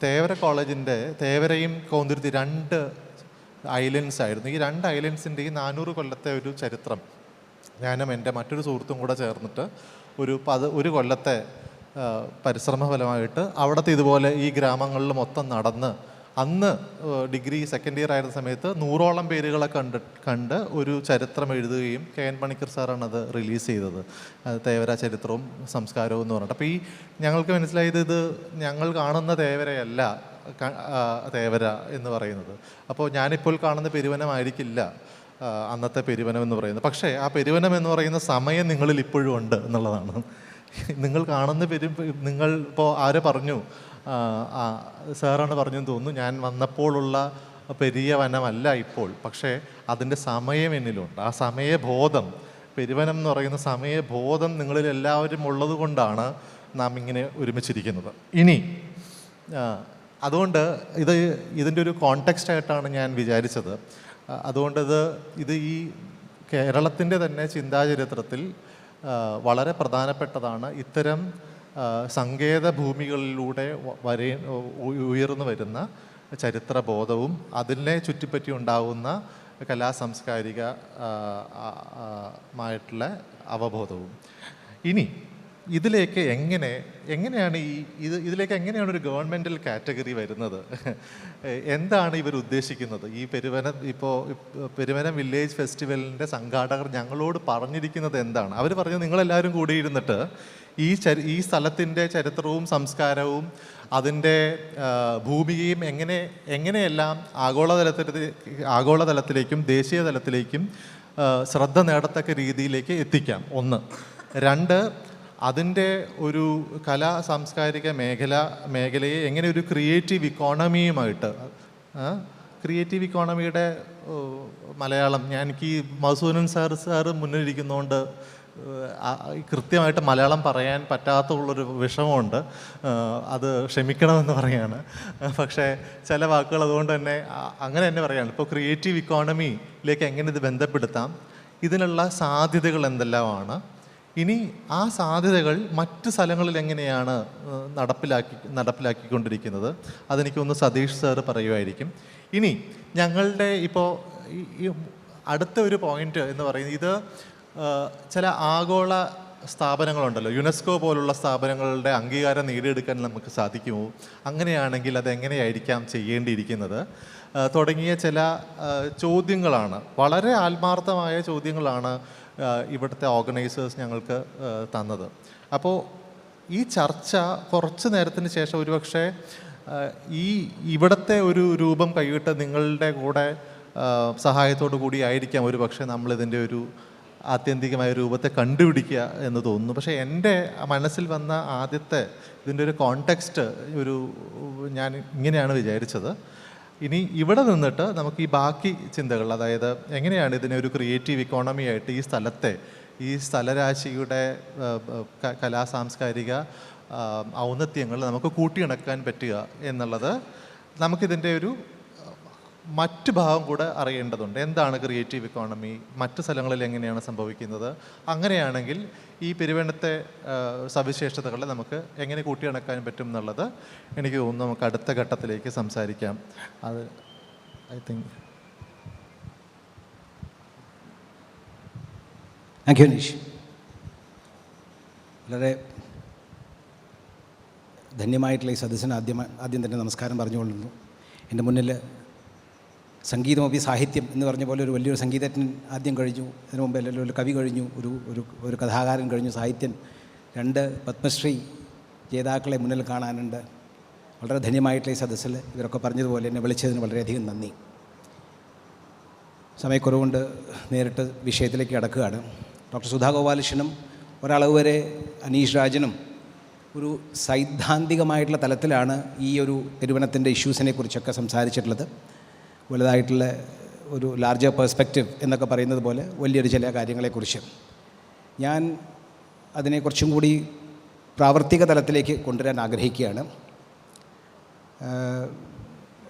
C: തേവര കോളേജിൻ്റെ തേവരയും കോന്തുരുത്തി 2 ഐലൻഡ്സ് ആയിരുന്നു. ഈ 2 ഐലൻഡ്സിൻ്റെയും 400 കൊല്ലത്തെ ഒരു ചരിത്രം ഞാനും എൻ്റെ മറ്റൊരു സുഹൃത്തും കൂടെ ചേർന്നിട്ട് ഒരു കൊല്ലത്തെ പരിശ്രമഫലമായിട്ട് അവിടുത്തെ ഇതുപോലെ ഈ ഗ്രാമങ്ങളിൽ മൊത്തം നടന്ന് അന്ന് ഡിഗ്രി സെക്കൻഡ് ഇയർ ആയിരുന്ന സമയത്ത് 100ഓളം പേരുകളെ കണ്ട് ഒരു ചരിത്രം എഴുതുകയും KN പണിക്കർ സാറാണ് അത് റിലീസ് ചെയ്തത്, തേവര ചരിത്രവും സംസ്കാരവും എന്ന് പറഞ്ഞിട്ട്. അപ്പോൾ ഈ ഞങ്ങൾക്ക് മനസ്സിലായത് ഇത് ഞങ്ങൾ കാണുന്ന തേവരയല്ല തേവര എന്ന് പറയുന്നത്. അപ്പോൾ ഞാനിപ്പോൾ കാണുന്ന പെരുവനമായിരിക്കില്ല അന്നത്തെ പെരുവനം എന്ന് പറയുന്നത്. പക്ഷേ ആ പെരുവനം എന്ന് പറയുന്ന സമയം നിങ്ങളിൽ ഇപ്പോഴും ഉണ്ട് എന്നുള്ളതാണ്. നിങ്ങൾ കാണുന്ന നിങ്ങൾ ഇപ്പോൾ ആര് പറഞ്ഞു, സാറാണ് പറഞ്ഞെന്ന് തോന്നുന്നു, ഞാൻ വന്നപ്പോഴുള്ള പെരിയ വനമല്ല ഇപ്പോൾ, പക്ഷേ അതിൻ്റെ സമയം എന്നിലുണ്ട്. ആ സമയബോധം, പെരുവനം എന്ന് പറയുന്ന സമയബോധം നിങ്ങളിൽ എല്ലാവരും ഉള്ളത് കൊണ്ടാണ് നാം ഇങ്ങനെ ഒരുമിച്ചിരിക്കുന്നത്. ഇനി അതുകൊണ്ട് ഇതിൻ്റെ ഒരു കോണ്ടെക്സ്റ്റ് ആയിട്ടാണ് ഞാൻ വിചാരിച്ചത്. അതുകൊണ്ട് ഇത് ഈ കേരളത്തിൻ്റെ തന്നെ ചിന്താചരിത്രത്തിൽ വളരെ പ്രധാനപ്പെട്ടതാണ്. ഇത്തരം സങ്കേത ഭൂമികളിലൂടെ ഉയർന്നു വരുന്ന ചരിത്രബോധവും അതിനെ ചുറ്റിപ്പറ്റി ഉണ്ടാകുന്ന കലാസാംസ്കാരികമായിട്ടുള്ള അവബോധവും. ഇനി ഇതിലേക്ക് എങ്ങനെയാണ് ഇതിലേക്ക് എങ്ങനെയാണ് ഒരു ഗവൺമെൻറ്റൽ കാറ്റഗറി വരുന്നത്? എന്താണ് ഇവർ ഉദ്ദേശിക്കുന്നത്? ഈ പെരുവനം വില്ലേജ് ഫെസ്റ്റിവലിൻ്റെ സംഘാടകർ ഞങ്ങളോട് പറഞ്ഞിരിക്കുന്നത് എന്താണ്? അവർ പറഞ്ഞത് നിങ്ങളെല്ലാവരും കൂടിയിരുന്നിട്ട് ഈ സ്ഥലത്തിൻ്റെ ചരിത്രവും സംസ്കാരവും അതിൻ്റെ ഭൂമികയും എങ്ങനെയെല്ലാം ആഗോളതലത്തിലേക്കും ദേശീയ തലത്തിലേക്കും ശ്രദ്ധ നേടത്തക്ക രീതിയിലേക്ക് എത്തിക്കാം. 1. 2, അതിൻ്റെ ഒരു കലാ സാംസ്കാരിക മേഖലയെ എങ്ങനെ ഒരു ക്രിയേറ്റീവ് ഇക്കോണമിയുമായിട്ട്, ക്രിയേറ്റീവ് ഇക്കോണമിയുടെ മലയാളം എനിക്ക് മധുസൂദനൻ സാറ് മുന്നിലിരിക്കുന്നതുകൊണ്ട് കൃത്യമായിട്ട് മലയാളം പറയാൻ പറ്റാത്തുള്ളൊരു വിഷമമുണ്ട്, അത് ക്ഷമിക്കണമെന്ന് പറയാണ്. പക്ഷേ ചില വാക്കുകൾ അതുകൊണ്ട് തന്നെ അങ്ങനെ തന്നെ പറയാണ്. ഇപ്പോൾ ക്രിയേറ്റീവ് ഇക്കോണമിയിലേക്ക് എങ്ങനെ ഇത് ബന്ധപ്പെടുത്താം, ഇതിനുള്ള സാധ്യതകൾ എന്തെല്ലാമാണ്, ഇനി ആ സാധ്യതകൾ മറ്റ് സ്ഥലങ്ങളിൽ എങ്ങനെയാണ് നടപ്പിലാക്കിക്കൊണ്ടിരിക്കുന്നത്, അതെനിക്കൊന്ന് സതീഷ് സാറ് പറയുമായിരിക്കും. ഇനി ഞങ്ങളുടെ ഇപ്പോൾ ഈ അടുത്ത ഒരു പോയിന്റ് എന്ന് പറയുന്നത്, ഇത് ചില ആഗോള സ്ഥാപനങ്ങളുണ്ടല്ലോ, യുനെസ്കോ പോലുള്ള സ്ഥാപനങ്ങളുടെ അംഗീകാരം നേടിയെടുക്കാൻ നമുക്ക് സാധിക്കുമോ, അങ്ങനെയാണെങ്കിൽ അതെങ്ങനെയായിരിക്കാം ചെയ്യേണ്ടിയിരിക്കുന്നത് തുടങ്ങിയ ചില ചോദ്യങ്ങളാണ്, വളരെ ആത്മാർത്ഥമായ ചോദ്യങ്ങളാണ് ഇവിടുത്തെ ഓർഗനൈസേഴ്സ് ഞങ്ങൾക്ക് തന്നത്. അപ്പോൾ ഈ ചർച്ച കുറച്ച് നേരത്തിന് ശേഷം ഒരുപക്ഷെ ഇവിടുത്തെ ഒരു രൂപം കൈവിട്ട് നിങ്ങളുടെ കൂടെ സഹായത്തോടു കൂടി ആയിരിക്കാം ഒരുപക്ഷെ നമ്മളിതിൻ്റെ ഒരു ആത്യന്തികമായ രൂപത്തെ കണ്ടുപിടിക്കുക എന്ന് തോന്നുന്നു. പക്ഷേ എൻ്റെ മനസ്സിൽ വന്ന ആദ്യത്തെ ഇതിൻ്റെ ഒരു കോണ്ടെക്സ്റ്റ് ഞാൻ ഇങ്ങനെയാണ് വിചാരിച്ചത്. ഇനി ഇവിടെ നിന്നിട്ട് നമുക്ക് ഈ ബാക്കി ചിന്തകൾ, അതായത് എങ്ങനെയാണ് ഇതിനെ ഒരു ക്രിയേറ്റീവ് ഇക്കോണമി ആയിട്ട് ഈ സ്ഥലരാശിയുടെ കലാ സാംസ്കാരിക ഔന്നത്യങ്ങൾ നമുക്ക് കൂട്ടിയിണക്കാൻ പറ്റുക എന്നുള്ളത്, നമുക്കിതിൻ്റെ ഒരു മറ്റ് ഭാഗം കൂടെ അറിയേണ്ടതുണ്ട്. എന്താണ് ക്രിയേറ്റീവ് ഇക്കോണമി, മറ്റ് സ്ഥലങ്ങളിൽ എങ്ങനെയാണ് സംഭവിക്കുന്നത്, അങ്ങനെയാണെങ്കിൽ ഈ പെരുവനത്തെ സവിശേഷതകളെ നമുക്ക് എങ്ങനെ കൂട്ടിയിണക്കാൻ പറ്റും എന്നുള്ളത് എനിക്ക് തോന്നുന്നു നമുക്ക് അടുത്ത ഘട്ടത്തിലേക്ക് സംസാരിക്കാം. അത് I think.
D: Thank you Aneesh. വളരെ ധന്യമായിട്ടുള്ള ഈ സദസ്സിന് ആദ്യം തന്നെ നമസ്കാരം പറഞ്ഞുകൊള്ളുന്നു. എൻ്റെ മുന്നിൽ സംഗീതമൊപ്പി സാഹിത്യം എന്ന് പറഞ്ഞ പോലെ ഒരു വലിയൊരു സംഗീതജ്ഞൻ ആദ്യം കഴിഞ്ഞു, അതിനു മുമ്പ് അല്ലെങ്കിൽ ഒരു കവി കഴിഞ്ഞു, ഒരു കഥാകാരൻ കഴിഞ്ഞു, സാഹിത്യൻ, 2 പത്മശ്രീ ജേതാക്കളെ മുന്നിൽ കാണാനുണ്ട്. വളരെ ധന്യമായിട്ടുള്ള ഈ സദസ്സിൽ ഇവരൊക്കെ പറഞ്ഞതുപോലെ എന്നെ വിളിച്ചതിന് വളരെയധികം നന്ദി. സമയക്കുറവുകൊണ്ട് നേരിട്ട് വിഷയത്തിലേക്ക് കടക്കുകയാണ്. ഡോക്ടർ സുധാ ഗോപാലകൃഷ്ണനും ഒരളവ് വരെ അനീഷ് രാജനും ഒരു സൈദ്ധാന്തികമായിട്ടുള്ള തലത്തിലാണ് ഈ ഒരു പെരുവനത്തിൻ്റെ ഇഷ്യൂസിനെ കുറിച്ചൊക്കെ സംസാരിച്ചിട്ടുള്ളത്. വലുതായിട്ടുള്ള ഒരു ലാർജർ പെർസ്പെക്റ്റീവ് എന്നൊക്കെ പറയുന്നത് പോലെ വലിയൊരു ചില കാര്യങ്ങളെക്കുറിച്ച് ഞാൻ അതിനെക്കുറിച്ചും കൂടി പ്രാവർത്തിക തലത്തിലേക്ക് കൊണ്ടുവരാൻ ആഗ്രഹിക്കുകയാണ്.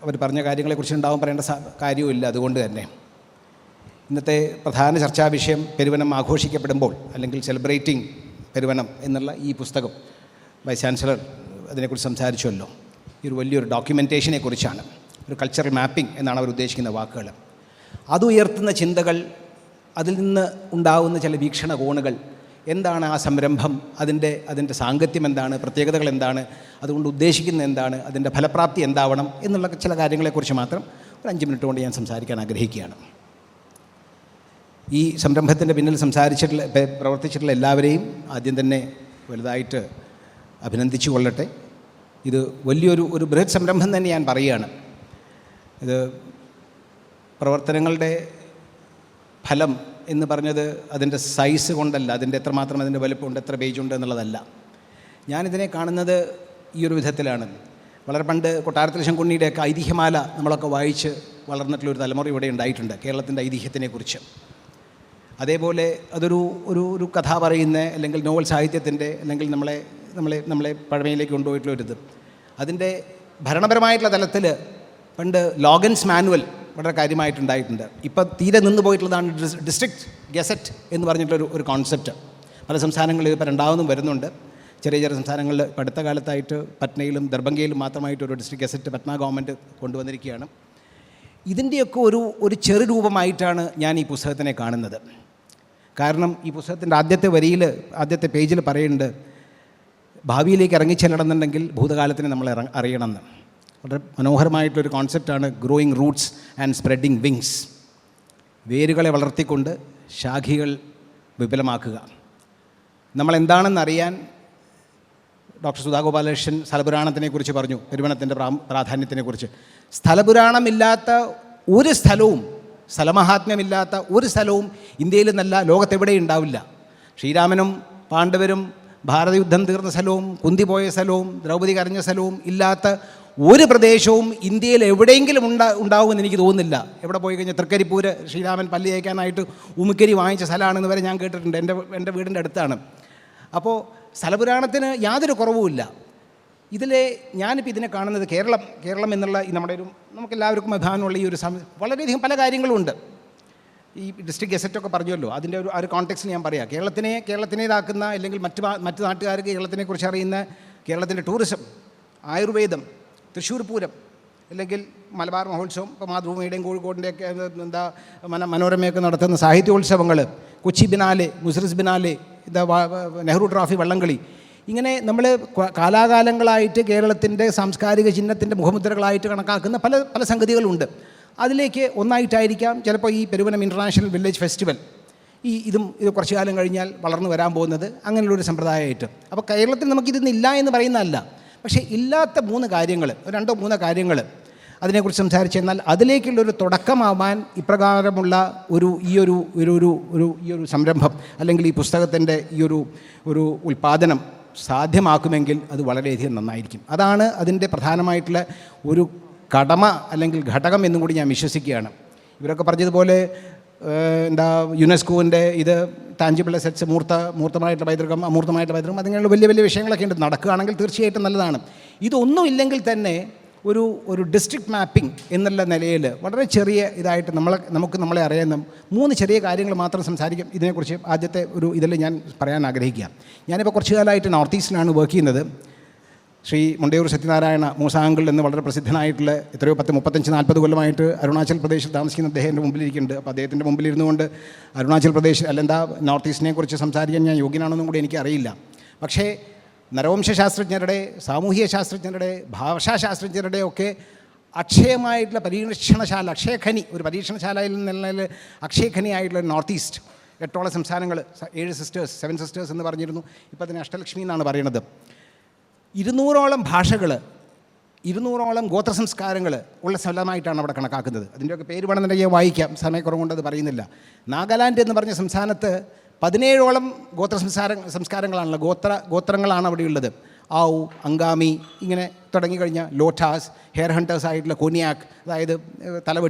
D: അവർ പറഞ്ഞ കാര്യങ്ങളെക്കുറിച്ച് ഉണ്ടാവും പറയേണ്ട കാര്യവുമില്ല. അതുകൊണ്ട് തന്നെ ഇന്നത്തെ പ്രധാന ചർച്ചാ വിഷയം പെരുവനം ആഘോഷിക്കപ്പെടുമ്പോൾ, അല്ലെങ്കിൽ സെലിബ്രേറ്റിംഗ് പെരുവനം എന്നുള്ള ഈ പുസ്തകം വൈസ് ചാൻസലർ അതിനെക്കുറിച്ച് സംസാരിച്ചുവല്ലോ. ഈ ഒരു വലിയൊരു ഡോക്യുമെൻറ്റേഷനെ കുറിച്ചാണ്, ഒരു കൾച്ചറൽ മാപ്പിംഗ് എന്നാണ് അവർ ഉദ്ദേശിക്കുന്ന വാക്കുകൾ. അതുയർത്തുന്ന ചിന്തകൾ, അതിൽ നിന്ന് ഉണ്ടാകുന്ന ചില വീക്ഷണകോണുകൾ, എന്താണ് ആ സംരംഭം, അതിൻ്റെ സാങ്കത്യം എന്താണ്, പ്രത്യേകതകൾ എന്താണ്, അതുകൊണ്ട് ഉദ്ദേശിക്കുന്നത് എന്താണ്, അതിൻ്റെ ഫലപ്രാപ്തി എന്താവണം എന്നുള്ള ചില കാര്യങ്ങളെക്കുറിച്ച് മാത്രം ഒരു 5 മിനിറ്റ് കൊണ്ട് ഞാൻ സംസാരിക്കാൻ ആഗ്രഹിക്കുകയാണ്. ഈ സംരംഭത്തിൻ്റെ പിന്നിൽ പ്രവർത്തിച്ചിട്ടുള്ള എല്ലാവരെയും ആദ്യം തന്നെ വലുതായിട്ട് അഭിനന്ദിച്ചു കൊള്ളട്ടെ. ഇത് വലിയൊരു ബൃഹത് സംരംഭം തന്നെ ഞാൻ പറയുകയാണ്. ഇത് പ്രവർത്തനങ്ങളുടെ ഫലം എന്ന് പറഞ്ഞത് അതിൻ്റെ സൈസ് കൊണ്ടല്ല, അതിൻ്റെ എത്രമാത്രം അതിൻ്റെ വലുപ്പമുണ്ട്, എത്ര പേജുണ്ട് എന്നുള്ളതല്ല. ഞാനിതിനെ കാണുന്നത് ഈ ഒരു വിധത്തിലാണ്. വളരെ പണ്ട് കൊട്ടാരത്തിൽ ശങ്കുണ്ണിയുടെയൊക്കെ ഐതിഹ്യമാല നമ്മളൊക്കെ വായിച്ച് വളർന്നിട്ടുള്ളൊരു തലമുറ ഇവിടെ ഉണ്ടായിട്ടുണ്ട്, കേരളത്തിൻ്റെ ഐതിഹ്യത്തിനെക്കുറിച്ച്. അതേപോലെ അതൊരു കഥ പറയുന്ന, അല്ലെങ്കിൽ നോവൽ സാഹിത്യത്തിൻ്റെ, അല്ലെങ്കിൽ നമ്മളെ പഴമയിലേക്ക് കൊണ്ടുപോയിട്ടുള്ളൊരിത്. അതിൻ്റെ ഭരണപരമായിട്ടുള്ള തലത്തിൽ പണ്ട് ലോഗൻസ് മാനുവൽ വളരെ കാര്യമായിട്ടുണ്ടായിട്ടുണ്ട്. ഇപ്പം തീരെ നിന്ന് പോയിട്ടുള്ളതാണ് ഡിസ്ട്രിക്ട് ഗസറ്റ് എന്ന് പറഞ്ഞിട്ടുള്ളൊരു കോൺസെപ്റ്റ്. പല സംസ്ഥാനങ്ങളിൽ ഇപ്പോൾ രണ്ടാമതും വരുന്നുണ്ട്. ചെറിയ സംസ്ഥാനങ്ങളിൽ ഇപ്പോൾ അടുത്ത കാലത്തായിട്ട് പട്നയിലും ദർഭംഗയിലും മാത്രമായിട്ടൊരു ഡിസ്ട്രിക്ട് ഗസറ്റ് പട്ന ഗവൺമെൻറ് കൊണ്ടുവന്നിരിക്കുകയാണ്. ഇതിൻ്റെയൊക്കെ ഒരു ചെറു രൂപമായിട്ടാണ് ഞാൻ ഈ പുസ്തകത്തിനെ കാണുന്നത്. കാരണം ഈ പുസ്തകത്തിൻ്റെ ആദ്യത്തെ പേജിൽ പറയുന്നുണ്ട്, ഭാവിയിലേക്ക് ഇറങ്ങിച്ചെല്ലണമെന്നുണ്ടെങ്കിൽ ഭൂതകാലത്തിനെ നമ്മൾ അറിയണമെന്ന്. വളരെ മനോഹരമായിട്ടൊരു കോൺസെപ്റ്റാണ് growing roots and spreading wings. വേരുകളെ വളർത്തിക്കൊണ്ട് ശാഖികൾ വിപുലമാക്കുക. നമ്മളെന്താണെന്നറിയാൻ ഡോക്ടർ സുധാ ഗോപാലകൃഷ്ണൻ സ്ഥലപുരാണത്തിനെക്കുറിച്ച് പറഞ്ഞു, പെരുവനത്തിൻ്റെ പ്രാധാന്യത്തിനെക്കുറിച്ച്. സ്ഥലപുരാണമില്ലാത്ത ഒരു സ്ഥലവും, സ്ഥലമഹാത്മ്യമില്ലാത്ത ഒരു സ്ഥലവും ഇന്ത്യയിൽ നിന്നല്ല ലോകത്തെവിടെയും ഉണ്ടാവില്ല. ശ്രീരാമനും പാണ്ഡവരും ഭാരതയുദ്ധം തീർന്ന സ്ഥലവും കുന്തി പോയ സ്ഥലവും ദ്രൗപദി കരഞ്ഞ സ്ഥലവും ഇല്ലാത്ത ഒരു പ്രദേശവും ഇന്ത്യയിൽ എവിടെയെങ്കിലും ഉണ്ടാവുമെന്ന് എനിക്ക് തോന്നുന്നില്ല. എവിടെ പോയി കഴിഞ്ഞാൽ തൃക്കരിപ്പൂര് ശ്രീരാമൻ പല്ല് തേക്കാനായിട്ട് ഉമിക്കരി വാങ്ങിച്ച സ്ഥലമാണെന്ന് വരെ ഞാൻ കേട്ടിട്ടുണ്ട്. എൻ്റെ വീടിൻ്റെ അടുത്താണ്. അപ്പോൾ സ്ഥലപുരാണത്തിന് യാതൊരു കുറവുമില്ല. ഞാനിപ്പോൾ ഇതിനെ കാണുന്നത് കേരളം എന്നുള്ള നമ്മുടെ നമുക്കെല്ലാവർക്കും അഭിമാനമുള്ള ഈ ഒരു വളരെയധികം പല കാര്യങ്ങളുമുണ്ട്. ഈ ഡിസ്ട്രിക്ട് ഗസറ്റൊക്കെ പറഞ്ഞല്ലോ, അതിൻ്റെ ഒരു കോണ്ടെക്സ്റ്റ് ഞാൻ പറയാം. കേരളത്തിനേതാക്കുന്ന അല്ലെങ്കിൽ മറ്റ് നാട്ടുകാർക്ക് കേരളത്തിനെക്കുറിച്ച് അറിയുന്ന കേരളത്തിൻ്റെ ടൂറിസം, ആയുർവേദം, തൃശ്ശൂർ പൂരം, അല്ലെങ്കിൽ മലബാർ മഹോത്സവം, ഇപ്പോൾ മാതൃഭൂമിയുടെയും കോഴിക്കോടിൻ്റെയൊക്കെ മനോരമയൊക്കെ നടത്തുന്ന സാഹിത്യോത്സവങ്ങൾ, Kochi Biennale, Muziris Biennale, Nehru Trophy വള്ളംകളി, ഇങ്ങനെ നമ്മൾ കാലാകാലങ്ങളായിട്ട് കേരളത്തിൻ്റെ സാംസ്കാരിക ചിഹ്നത്തിൻ്റെ മുഖമുദ്രകളായിട്ട് കണക്കാക്കുന്ന പല സംഗതികളുണ്ട്. അതിലേക്ക് ഒന്നായിട്ടായിരിക്കാം ചിലപ്പോൾ ഈ പെരുവനം ഇൻ്റർനാഷണൽ വില്ലേജ് ഫെസ്റ്റിവൽ ഇത് കുറച്ചു കാലം കഴിഞ്ഞാൽ വളർന്നു വരാൻ പോകുന്നത് അങ്ങനെയുള്ളൊരു സമ്പ്രദായമായിട്ട്. അപ്പോൾ കേരളത്തിൽ നമുക്കിതൊന്നില്ല എന്ന് പറയുന്നതല്ല, പക്ഷേ ഇല്ലാത്ത 2 കാര്യങ്ങൾ അതിനെക്കുറിച്ച് സംസാരിച്ചെന്നാൽ അതിലേക്കുള്ളൊരു തുടക്കമാവാൻ ഇപ്രകാരമുള്ള ഈ ഒരു സംരംഭം അല്ലെങ്കിൽ ഈ പുസ്തകത്തിൻ്റെ ഒരു ഉൽപ്പാദനം സാധ്യമാക്കുമെങ്കിൽ അത് വളരെയധികം നന്നായിരിക്കും. അതാണ് അതിൻ്റെ പ്രധാനമായിട്ടുള്ള ഒരു കടമ അല്ലെങ്കിൽ ഘടകം എന്നും കൂടി ഞാൻ വിശ്വസിക്കുകയാണ്. ഇവരൊക്കെ പറഞ്ഞതുപോലെ യുനെസ്കോവിൻ്റെ ഇത് ടാഞ്ചിബിൾ അസറ്റ്സ്, മൂർത്തമായിട്ടുള്ള പൈതൃകം, അമൂർത്തമായിട്ടുള്ള പൈതൃകം, അങ്ങനെയുള്ള വലിയ വിഷയങ്ങളൊക്കെ ഉണ്ട്. നടക്കുകയാണെങ്കിൽ തീർച്ചയായിട്ടും നല്ലതാണ്. ഇതൊന്നും ഇല്ലെങ്കിൽ തന്നെ ഒരു ഡിസ്ട്രിക്ട് മാപ്പിംഗ് എന്നുള്ള നിലയിൽ വളരെ ചെറിയ ഇതായിട്ട് നമ്മളെ അറിയാവുന്ന 3 ചെറിയ കാര്യങ്ങൾ മാത്രം സംസാരിക്കും ഇതിനെക്കുറിച്ച്. ആദ്യത്തെ ഇതിൽ ഞാൻ പറയാൻ ആഗ്രഹിക്കുക. ഞാനിപ്പോൾ കുറച്ചു കാലമായിട്ട് നോർത്ത് ഈസ്റ്റിലാണ് വർക്ക് ചെയ്യുന്നത്. ശ്രീ മുണ്ടയൂർ സത്യനാരായണ മൂസാങ്കിൾ എന്ന് വളരെ പ്രസിദ്ധനായിട്ടുള്ള എത്രയോ 35-40 കൊല്ലമായിട്ട് അരുണാചൽ പ്രദേശിൽ താമസിക്കുന്ന അദ്ദേഹം എൻ്റെ മുമ്പിലിരിക്കുന്നുണ്ട്. അപ്പോൾ അദ്ദേഹത്തിൻ്റെ മുമ്പിലിരുന്നുകൊണ്ട് അരുണാചൽ പ്രദേശ് നോർത്ത് ഈസ്റ്റിനെ കുറിച്ച് സംസാരിക്കാൻ ഞാൻ യോഗ്യനാണെന്നും കൂടി എനിക്കറിയില്ല. പക്ഷേ നരവംശാസ്ത്രജ്ഞരുടെ, സാമൂഹിക ശാസ്ത്രജ്ഞരുടെ, ഭാഷാശാസ്ത്രജ്ഞരുടെ ഒക്കെ അക്ഷയമായിട്ടുള്ള പരീക്ഷണശാല, അക്ഷയഖനി, ഒരു പരീക്ഷണശാലയിൽ നിന്നുള്ള അക്ഷയഖനിയായിട്ടുള്ള നോർത്ത് ഈസ്റ്റ് 8ഓളം സംസ്ഥാനങ്ങൾ, 7 സിസ്റ്റേഴ്സ് എന്ന് പറഞ്ഞിരുന്നു. ഇപ്പോൾ അതിന് അഷ്ടലക്ഷ്മി എന്നാണ് പറയുന്നത്. 200ഓളം ഭാഷകൾ, 200ഓളം ഗോത്ര സംസ്കാരങ്ങൾ ഉള്ള സ്ഥലമായിട്ടാണ് അവിടെ കണക്കാക്കുന്നത്. അതിൻ്റെയൊക്കെ പേര് വേണമെന്നുണ്ടെങ്കിൽ വായിക്കാം, സമയക്കുറവുകൊണ്ട് അത് പറയുന്നില്ല. നാഗാലാൻഡ് എന്ന് പറഞ്ഞ സംസ്ഥാനത്ത് 17ഓളം ഗോത്ര സംസ്കാരങ്ങളാണല്ലോ, ഗോത്രങ്ങളാണ് അവിടെയുള്ളത്. ആവു, അങ്കാമി, ഇങ്ങനെ തുടങ്ങിക്കഴിഞ്ഞാൽ ലോട്ടാസ്, ഹെയർ ഹണ്ടേഴ്സ് ആയിട്ടുള്ള കൊനിയാക്ക്, അതായത്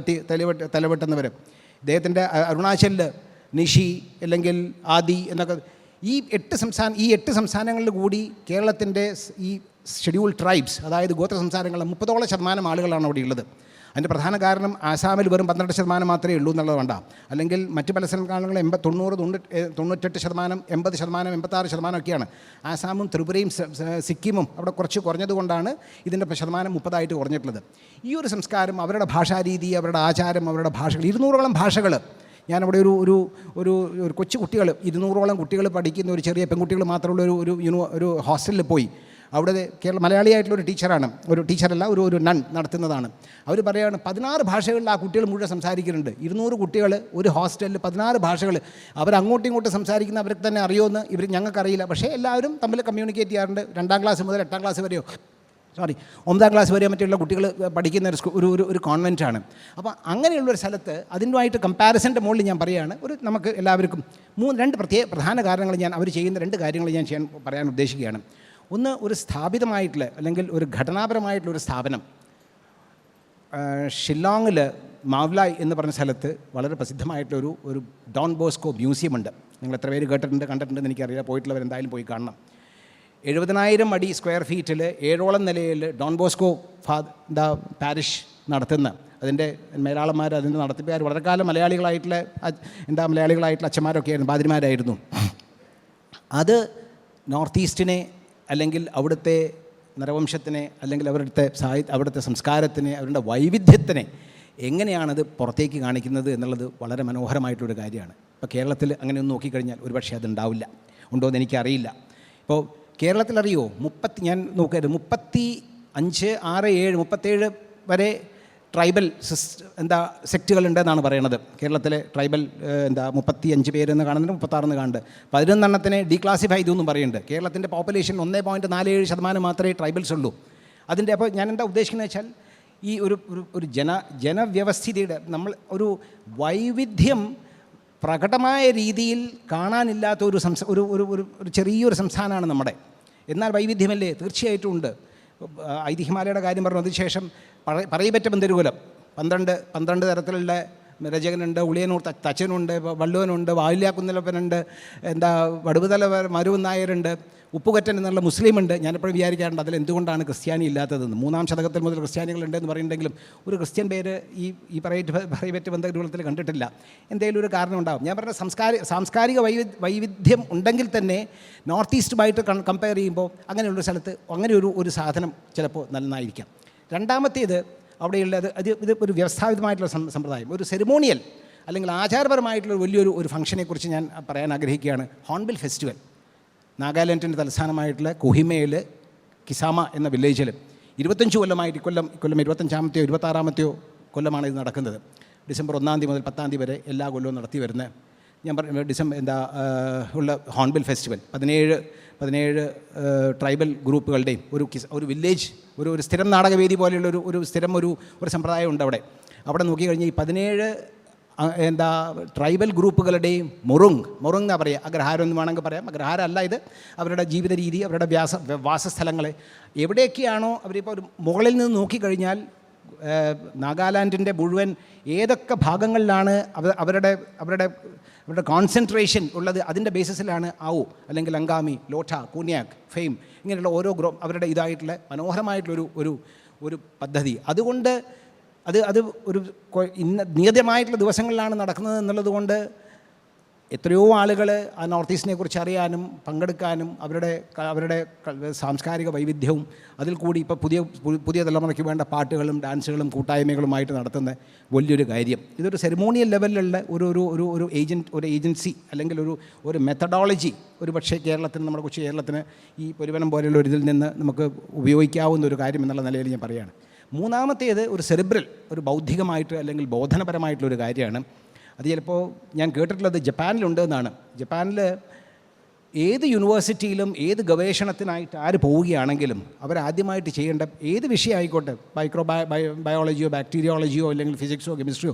D: തലവെട്ടുന്നവർ. ഇദ്ദേഹത്തിൻ്റെ അരുണാചലിൽ നിഷി അല്ലെങ്കിൽ ആദി എന്നൊക്കെ ഈ 8 സംസ്ഥാനങ്ങളിൽ കൂടി കേരളത്തിൻ്റെ ഈ ഷെഡ്യൂൾ ട്രൈബ്സ്, അതായത് ഗോത്ര സംസ്ഥാനങ്ങളിൽ 30% ആളുകളാണ് അവിടെ ഉള്ളത്. അതിൻ്റെ പ്രധാന കാരണം ആസാമിൽ വെറും 12% മാത്രമേ ഉള്ളൂ എന്നുള്ളത് വേണ്ട. അല്ലെങ്കിൽ മറ്റ് പല സംസ്ഥാനങ്ങളും 98%, 80%, ഒക്കെയാണ്. ആസാമും ത്രിപുരയും സിക്കിമും അവിടെ കുറച്ച് കുറഞ്ഞതുകൊണ്ടാണ് ഇതിൻ്റെ ശതമാനം 30% കുറഞ്ഞിട്ടുള്ളത്. ഈ ഒരു സംസ്കാരം, അവരുടെ ഭാഷാരീതി, അവരുടെ ആചാരം, അവരുടെ ഭാഷകൾ, 200ഓളം ഭാഷകൾ. ഞാനവിടെ ഒരു കൊച്ചു കുട്ടികൾ, 200ഓളം കുട്ടികൾ പഠിക്കുന്ന ഒരു ചെറിയ പെൺകുട്ടികൾ മാത്രമുള്ള ഒരു ഹോസ്റ്റലിൽ പോയി. അവിടെ മലയാളിയായിട്ടുള്ളൊരു ടീച്ചറാണ്, ഒരു നൺ നടത്തുന്നതാണ്. അവർ പറയുകയാണ് 16 ഭാഷകളിൽ ആ കുട്ടികൾ മുഴുവൻ സംസാരിക്കുന്നുണ്ട്. 200 കുട്ടികൾ ഒരു ഹോസ്റ്റലിൽ 16 ഭാഷകൾ. അവരങ്ങോട്ടും ഇങ്ങോട്ടും സംസാരിക്കുന്ന അവർക്ക് തന്നെ അറിയുമെന്ന് ഞങ്ങൾക്കറിയില്ല. പക്ഷേ എല്ലാവരും തമ്മിൽ കമ്മ്യൂണിക്കേറ്റ് ചെയ്യാറുണ്ട്. 2ാം ക്ലാസ് മുതൽ 8ാം ക്ലാസ് വരെയോ 9ാം ക്ലാസ് വരെ മറ്റുള്ള കുട്ടികൾ പഠിക്കുന്ന ഒരു കോൺവെൻറ്റാണ്. അപ്പോൾ അങ്ങനെയുള്ളൊരു സ്ഥലത്ത് അതിനുമായിട്ട് കമ്പാരിസൻ്റെ മുകളിൽ ഞാൻ പറയുകയാണ്, നമുക്ക് എല്ലാവർക്കും 2 പ്രധാന കാരണങ്ങൾ അവർ ചെയ്യുന്ന 2 കാര്യങ്ങൾ ഞാൻ പറയാൻ ഉദ്ദേശിക്കുകയാണ്. ഒന്ന്, ഒരു സ്ഥാപിതമായിട്ടുള്ള അല്ലെങ്കിൽ ഒരു ഘടനാപരമായിട്ടുള്ള ഒരു സ്ഥാപനം. ഷില്ലോങ്ങിൽ മാവ്ലായ് എന്ന് പറഞ്ഞ സ്ഥലത്ത് വളരെ പ്രസിദ്ധമായിട്ടുള്ള ഒരു ഡോൺ ബോസ്കോ മ്യൂസിയം ഉണ്ട്. നിങ്ങൾ എത്ര പേര് കണ്ടിട്ടുണ്ടെന്ന് എനിക്കറിയില്ല. പോയിട്ടുള്ളവർ എന്തായാലും പോയി കാണണം. 70,000 അടി സ്ക്വയർ ഫീറ്റിൽ 7ഓളം നിലയിൽ ഡോൺ ബോസ്കോ പാരിഷ് നടത്തുന്ന അതിൻ്റെ മേലാളന്മാർ, അതിൻ്റെ നടത്തിപ്പുകാർ വളരെ കാലം മലയാളികളായിട്ടുള്ള അച്ഛന്മാരൊക്കെ ആയിരുന്നു, പാതിരിമാരായിരുന്നു. അത് നോർത്ത് ഈസ്റ്റിനെ അല്ലെങ്കിൽ അവിടുത്തെ നരവംശത്തിനെ അല്ലെങ്കിൽ അവിടുത്തെ സംസ്കാരത്തിനെ, അവരുടെ വൈവിധ്യത്തിനെ എങ്ങനെയാണത് പുറത്തേക്ക് കാണിക്കുന്നത് എന്നുള്ളത് വളരെ മനോഹരമായിട്ടൊരു കാര്യമാണ്. ഇപ്പോൾ കേരളത്തിൽ അങ്ങനെയൊന്നും നോക്കിക്കഴിഞ്ഞാൽ ഒരുപക്ഷെ അതുണ്ടാവില്ല, ഉണ്ടോ എന്ന് എനിക്കറിയില്ല. ഇപ്പോൾ കേരളത്തിലറിയോ ഞാൻ നോക്കരുത് 37 വരെ ട്രൈബൽ സെക്റ്റുകളുണ്ടെന്നാണ് പറയണത്. കേരളത്തിലെ ട്രൈബൽ 35 പേരെന്ന് കാണുന്നുണ്ട്, 36 കാണുന്നുണ്ട്. 11 ഡീക്ലാസിഫൈ ചെയ്തു എന്നും പറയുന്നുണ്ട്. കേരളത്തിൻ്റെ പോപ്പുലേഷൻ 1.47% മാത്രമേ ട്രൈബൽസ് ഉള്ളൂ. അതിൻ്റെ അപ്പോൾ ഞാൻ എന്താ ഉദ്ദേശിക്കുന്നത് വെച്ചാൽ ഈ ഒരു ജനവ്യവസ്ഥിതിയുടെ നമ്മൾ ഒരു വൈവിധ്യം പ്രകടമായ രീതിയിൽ കാണാനില്ലാത്ത ഒരു ചെറിയൊരു സംസ്ഥാനമാണ് നമ്മുടെ. എന്നാൽ വൈവിധ്യമല്ലേ? തീർച്ചയായിട്ടും ഉണ്ട്. ഐതിഹ്യമാലയുടെ കാര്യം പറഞ്ഞു. അതിനുശേഷം പറയപ്പെട്ട ബന്ധരുകുലം 12 തരത്തിലുള്ള രചകനുണ്ട്. ഉളിയനൂർ തച്ചനുണ്ട്, വള്ളുവനുണ്ട്, വാല്യാക്കുന്നിലപ്പനുണ്ട്, വടുവുതല മരുവൻ നായരുണ്ട്, ഉപ്പുകറ്റൻ എന്നുള്ള മുസ്ലിമുണ്ട്. ഞാനെപ്പോഴും വിചാരിക്കാറുണ്ട് അതിൽ എന്തുകൊണ്ടാണ് ക്രിസ്ത്യാനി ഇല്ലാത്തതെന്ന്. 3-ാം ശതകത്തിൽ മുതൽ ക്രിസ്ത്യാനികളുണ്ടെന്ന് പറയുന്നുണ്ടെങ്കിലും ഒരു ക്രിസ്ത്യൻ പേര് ഈ പറയപ്പെട്ട ബന്ധരൂപത്തിൽ കണ്ടിട്ടില്ല. എന്തെങ്കിലും ഒരു കാരണം ഉണ്ടാകും. ഞാൻ പറഞ്ഞ സാംസ്കാരിക വൈവിധ്യം ഉണ്ടെങ്കിൽ തന്നെ നോർത്ത് ഈസ്റ്റുമായിട്ട് കമ്പയർ ചെയ്യുമ്പോൾ അങ്ങനെയുള്ളൊരു സ്ഥലത്ത് അങ്ങനെ ഒരു സാധനം ചിലപ്പോൾ നന്നായിരിക്കാം. രണ്ടാമത്തേത് അവിടെയുള്ളത് ഇത് ഒരു വ്യവസ്ഥാപിതമായിട്ടുള്ള സമ്പ്രദായം, ഒരു സെറിമോണിയൽ അല്ലെങ്കിൽ ആചാരപരമായിട്ടുള്ള വലിയൊരു ഫംഗ്ഷനെക്കുറിച്ച് ഞാൻ പറയാൻ ആഗ്രഹിക്കുകയാണ്. Hornbill Festival. നാഗാലാൻഡിൻ്റെ തലസ്ഥാനമായിട്ടുള്ള കൊഹിമയിൽ കിസാമ എന്ന വില്ലേജിൽ 25 കൊല്ലമായിട്ട് കൊല്ലം 25-ാമത്തെയോ 26-ാമത്തെയോ കൊല്ലമാണ് ഇത് നടക്കുന്നത്. ഡിസംബർ 1 മുതൽ 10 വരെ എല്ലാ കൊല്ലവും നടത്തി വരുന്നത്. ഞാൻ ഉള്ള ഹോൺബിൽ ഫെസ്റ്റിവൽ 17 ട്രൈബൽ ഗ്രൂപ്പുകളുടെയും ഒരു വില്ലേജ് ഒരു സ്ഥിരം നാടകവേദി പോലെയുള്ള ഒരു സ്ഥിരം ഒരു സമ്പ്രദായം ഉണ്ട് അവിടെ നോക്കിക്കഴിഞ്ഞാൽ ഈ 17 ട്രൈബൽ ഗ്രൂപ്പുകളുടെയും മുറുങ് എന്നാ പറയുക. അഗ്രഹാരം എന്ന് വേണമെങ്കിൽ പറയാം. അഗ്രഹാരം അല്ല ഇത്. അവരുടെ ജീവിത രീതി, അവരുടെ വാസസ്ഥലങ്ങൾ എവിടെയൊക്കെയാണോ അവരിപ്പോൾ ഒരു മുകളിൽ നിന്ന് നോക്കിക്കഴിഞ്ഞാൽ നാഗാലാൻഡിൻ്റെ മുഴുവൻ ഏതൊക്കെ ഭാഗങ്ങളിലാണ് അവരുടെ കോൺസെൻട്രേഷൻ ഉള്ളത്, അതിൻ്റെ ബേസിസിലാണ് ആവു അല്ലെങ്കിൽ അങ്കാമി, ലോട്ട, കൂന്യാക്, ഫെയിം ഇങ്ങനെയുള്ള ഓരോ അവരുടെ ഇതായിട്ടുള്ള മനോഹരമായിട്ടുള്ളൊരു പദ്ധതി. അതുകൊണ്ട് അത് ഒരു നിയതമായിട്ടുള്ള ദിവസങ്ങളിലാണ് നടക്കുന്നത് എന്നുള്ളത് കൊണ്ട് എത്രയോ ആളുകൾ ആ നോർത്ത് ഈസ്റ്റിനെ കുറിച്ച് അറിയാനും പങ്കെടുക്കാനും അവരുടെ സാംസ്കാരിക വൈവിധ്യവും അതിൽ കൂടി ഇപ്പോൾ പുതിയ തലമുറയ്ക്ക് വേണ്ട പാട്ടുകളും ഡാൻസുകളും കൂട്ടായ്മകളുമായിട്ട് നടത്തുന്ന വലിയൊരു കാര്യം. ഇതൊരു സെറിമോണിയൽ ലെവലിലുള്ള ഒരു ഏജൻസി അല്ലെങ്കിൽ ഒരു മെത്തഡോളജി ഒരു പക്ഷേ നമ്മുടെ കൊച്ചു കേരളത്തിന് ഈ പൊരുവനം പോലെയുള്ള ഒരു ഇതിൽ നിന്ന് നമുക്ക് ഉപയോഗിക്കാവുന്ന ഒരു കാര്യം എന്നുള്ള നിലയിൽ ഞാൻ പറയുകയാണ്. മൂന്നാമത്തേത് ഒരു സെറിബ്രൽ, ഒരു ബൗദ്ധികമായിട്ട് അല്ലെങ്കിൽ ബോധനപരമായിട്ടുള്ളൊരു കാര്യമാണ്. അത് ചിലപ്പോൾ ഞാൻ കേട്ടിട്ടുള്ളത് ജപ്പാനിലുണ്ട് എന്നാണ്. ജപ്പാനിൽ ഏത് യൂണിവേഴ്സിറ്റിയിലും ഏത് ഗവേഷണത്തിനായിട്ട് ആര് പോവുകയാണെങ്കിലും അവരാദ്യമായിട്ട് ചെയ്യേണ്ട ഏത് വിഷയമായിക്കോട്ടെ, ബയോളജിയോ ബാക്ടീരിയോളജിയോ അല്ലെങ്കിൽ ഫിസിക്സോ കെമിസ്ട്രിയോ,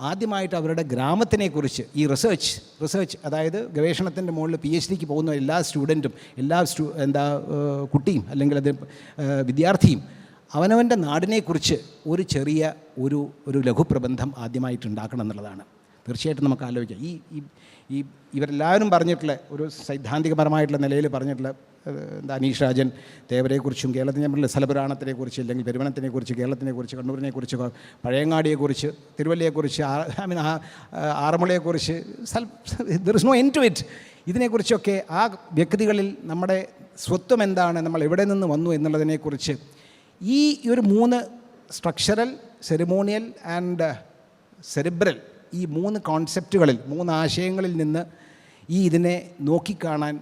D: ആദ്യമായിട്ട് അവരുടെ ഗ്രാമത്തിനെക്കുറിച്ച് ഈ റിസർച്ച് അതായത് ഗവേഷണത്തിൻ്റെ മുകളിൽ PhDക്ക് പോകുന്ന എല്ലാ സ്റ്റുഡൻറ്റും കുട്ടിയും അല്ലെങ്കിൽ അത് വിദ്യാർത്ഥിയും അവനവൻ്റെ നാടിനെക്കുറിച്ച് ഒരു ചെറിയ ഒരു ലഘുപ്രബന്ധം ആദ്യമായിട്ട് ഉണ്ടാക്കണം എന്നുള്ളതാണ്. തീർച്ചയായിട്ടും നമുക്ക് ആലോചിക്കാം. ഈ ഇവരെല്ലാവരും പറഞ്ഞിട്ടുള്ള ഒരു സൈദ്ധാന്തികപരമായിട്ടുള്ള നിലയിൽ പറഞ്ഞിട്ടുള്ള അനീഷ് രാജൻ തേവരെക്കുറിച്ചും കേരളത്തിൻ്റെ നമ്മൾ സ്ഥലപുരാണത്തിനെക്കുറിച്ച് അല്ലെങ്കിൽ പെരുവനത്തിനെക്കുറിച്ച്, കേരളത്തിനെക്കുറിച്ച്, കണ്ണൂരിനെക്കുറിച്ച്, പഴയങ്ങാടിയെക്കുറിച്ച്, തിരുവല്ലയെക്കുറിച്ച്, ആറന്മുളയെക്കുറിച്ച്, there is no end to it. ഇതിനെക്കുറിച്ചൊക്കെ ആ വ്യക്തികളിൽ നമ്മുടെ സ്വത്വം എന്താണ്, നമ്മൾ എവിടെ നിന്ന് വന്നു എന്നുള്ളതിനെക്കുറിച്ച് ഈ ഒരു 3 സ്ട്രക്ചറൽ, സെറിമോണിയൽ ആൻഡ് സെറിബ്രൽ ഈ 3 കോൺസെപ്റ്റുകളിൽ 3 ആശയങ്ങളിൽ നിന്ന് ഇതിനെ നോക്കിക്കാണാൻ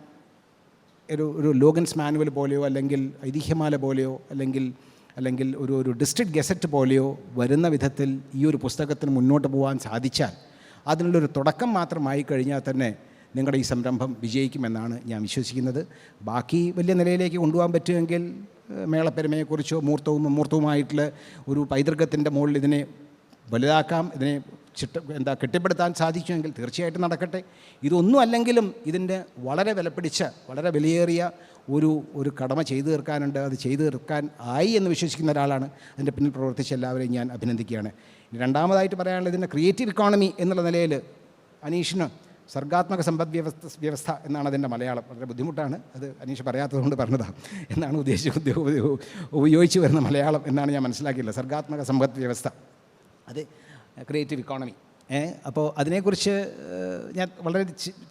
D: ഒരു ലോഗൻസ് മാനുവൽ പോലെയോ അല്ലെങ്കിൽ ഐതിഹ്യമാല പോലെയോ അല്ലെങ്കിൽ ഒരു ഡിസ്ട്രിക്ട് ഗസറ്റ് പോലെയോ വരുന്ന വിധത്തിൽ ഈ ഒരു പുസ്തകത്തിന് മുന്നോട്ട് പോകാൻ സാധിച്ചാൽ അതിനുള്ളൊരു തുടക്കം മാത്രമായി കഴിഞ്ഞാൽ തന്നെ നിങ്ങളുടെ ഈ സംരംഭം വിജയിക്കുമെന്നാണ് ഞാൻ വിശ്വസിക്കുന്നത്. ബാക്കി വലിയ നിലയിലേക്ക് കൊണ്ടുപോകാൻ പറ്റുമെങ്കിൽ മേളപ്പെരുമയെക്കുറിച്ചോ മൂർത്തവുമായിട്ടുള്ള ഒരു പൈതൃകത്തിൻ്റെ മുകളിൽ ഇതിനെ വലുതാക്കാം, ഇതിനെ കെട്ടിപ്പടുത്താൻ സാധിക്കുമെങ്കിൽ തീർച്ചയായിട്ടും നടക്കട്ടെ. ഇതൊന്നും അല്ലെങ്കിലും ഇതിൻ്റെ വളരെ വിലപിടിച്ച വളരെ വിലയേറിയ ഒരു കടമ ചെയ്തു തീർക്കാനുണ്ട്. അത് ചെയ്തു തീർക്കാൻ ആയി എന്ന് വിശ്വസിക്കുന്ന ഒരാളാണ്. അതിൻ്റെ പിന്നിൽ പ്രവർത്തിച്ച എല്ലാവരെയും ഞാൻ അഭിനന്ദിക്കുകയാണ്. രണ്ടാമതായിട്ട് പറയാനുള്ളത് ഇതിൻ്റെ ക്രിയേറ്റീവ് ഇക്കോണമി എന്നുള്ള നിലയിൽ അനീഷിന് സർഗാത്മക സമ്പദ് വ്യവസ്ഥ എന്നാണ് അതിൻ്റെ മലയാളം. വളരെ ബുദ്ധിമുട്ടാണ്, അത് അനീഷ് പറയാത്തതുകൊണ്ട് പറഞ്ഞതാണ് എന്നാണ് ഉപയോഗിച്ച് വരുന്ന മലയാളം എന്നാണ് ഞാൻ മനസ്സിലാക്കിയിട്ടുള്ളത്. സർഗാത്മക സമ്പദ് വ്യവസ്ഥ, അത് ക്രിയേറ്റീവ് ഇക്കോണമി. അപ്പോൾ അതിനെക്കുറിച്ച് ഞാൻ വളരെ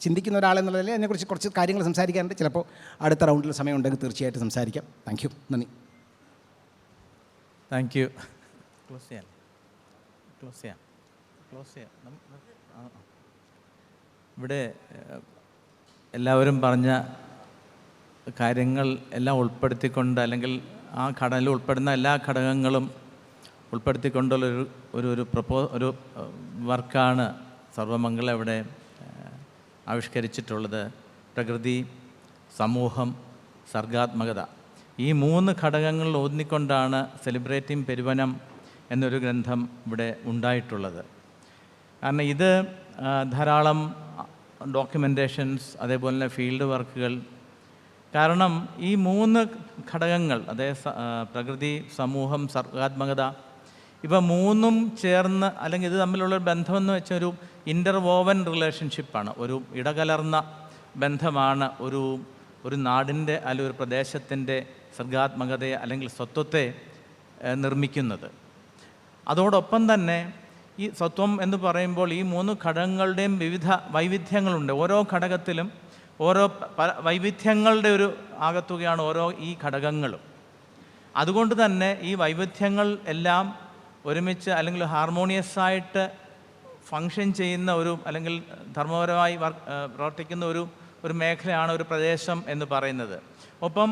D: ചിന്തിക്കുന്ന ഒരാളെന്നുള്ളതിൽ അതിനെക്കുറിച്ച് കുറച്ച് കാര്യങ്ങൾ സംസാരിക്കാനുണ്ട്. ചിലപ്പോൾ അടുത്ത റൗണ്ടിൽ സമയമുണ്ടെങ്കിൽ തീർച്ചയായിട്ടും സംസാരിക്കാം. താങ്ക് യു, നന്ദി.
A: Thank you. ക്ലോസ് ചെയ്യാം. ഇവിടെ എല്ലാവരും പറഞ്ഞ കാര്യങ്ങൾ എല്ലാം ഉൾപ്പെടുത്തിക്കൊണ്ട്, അല്ലെങ്കിൽ ആ ഘടനയിൽ ഉൾപ്പെടുന്ന എല്ലാ ഘടകങ്ങളും ഉൾപ്പെടുത്തിക്കൊണ്ടുള്ളൊരു ഒരു വർക്കാണ് സർവമംഗള ഇവിടെ ആവിഷ്കരിച്ചിട്ടുള്ളത്. പ്രകൃതി, സമൂഹം, സർഗാത്മകത, ഈ 3 ഘടകങ്ങളിൽ ഊന്നിക്കൊണ്ടാണ് സെലിബ്രേറ്റിംഗ് പെരുവനം എന്നൊരു ഗ്രന്ഥം ഇവിടെ ഉണ്ടായിട്ടുള്ളത്. കാരണം ഇത് ധാരാളം ഡോക്യുമെൻറ്റേഷൻസ്, അതേപോലെ തന്നെ ഫീൽഡ് വർക്കുകൾ. കാരണം ഈ 3 ഘടകങ്ങൾ, അതായത് പ്രകൃതി, സമൂഹം, സർഗാത്മകത, ഇവ 3ഉം ചേർന്ന്, അല്ലെങ്കിൽ ഇത് തമ്മിലുള്ളൊരു ബന്ധമെന്ന് വെച്ചാൽ ഒരു ഇൻ്റർവോവൻ റിലേഷൻഷിപ്പാണ്, ഒരു ഇടകലർന്ന ബന്ധമാണ് ഒരു നാടിൻ്റെ അല്ലെങ്കിൽ ഒരു പ്രദേശത്തിൻ്റെ സർഗാത്മകതയെ അല്ലെങ്കിൽ സ്വത്വത്തെ നിർമ്മിക്കുന്നത്. അതോടൊപ്പം തന്നെ ഈ സ്വത്വം എന്ന് പറയുമ്പോൾ ഈ 3 ഘടകങ്ങളുടെയും വിവിധ വൈവിധ്യങ്ങളുണ്ട്. ഓരോ ഘടകത്തിലും ഓരോ വൈവിധ്യങ്ങളുടെ ഒരു ആകത്തുകയാണ് ഓരോ ഈ ഘടകങ്ങളും. അതുകൊണ്ട് തന്നെ ഈ വൈവിധ്യങ്ങൾ എല്ലാം ഒരുമിച്ച് അല്ലെങ്കിൽ ഹാർമോണിയസായിട്ട് ഫങ്ഷൻ ചെയ്യുന്ന അല്ലെങ്കിൽ ധർമ്മപരമായി പ്രവർത്തിക്കുന്ന ഒരു മേഖലയാണ് ഒരു പ്രദേശം എന്ന് പറയുന്നത്. ഒപ്പം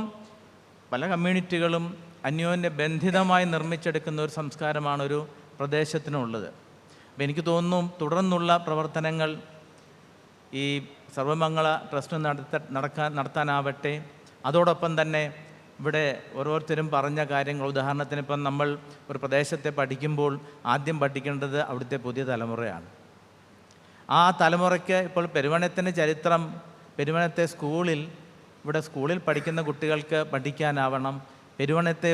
A: പല കമ്മ്യൂണിറ്റികളും അന്യോന്യ ബന്ധിതമായി നിർമ്മിച്ചെടുക്കുന്ന ഒരു സംസ്കാരമാണ് ഒരു പ്രദേശത്തിനുള്ളത്. അപ്പോൾ എനിക്ക് തോന്നുന്നു തുടർന്നുള്ള പ്രവർത്തനങ്ങൾ ഈ സർവമംഗള ട്രസ്റ്റ് നടത്താനാവട്ടെ, അതോടൊപ്പം തന്നെ ഇവിടെ ഓരോരുത്തരും പറഞ്ഞ കാര്യങ്ങൾ, ഉദാഹരണത്തിന് ഇപ്പം നമ്മൾ ഒരു പ്രദേശത്തെ പഠിക്കുമ്പോൾ ആദ്യം പഠിക്കേണ്ടത് അവിടുത്തെ പുതിയ തലമുറയാണ്. ആ തലമുറയ്ക്ക് ഇപ്പോൾ പെരുവനത്തിൻ്റെ ചരിത്രം, പെരുവനത്തെ സ്കൂളിൽ പഠിക്കുന്ന കുട്ടികൾക്ക് പഠിക്കാനാവണം. പെരുവനത്തെ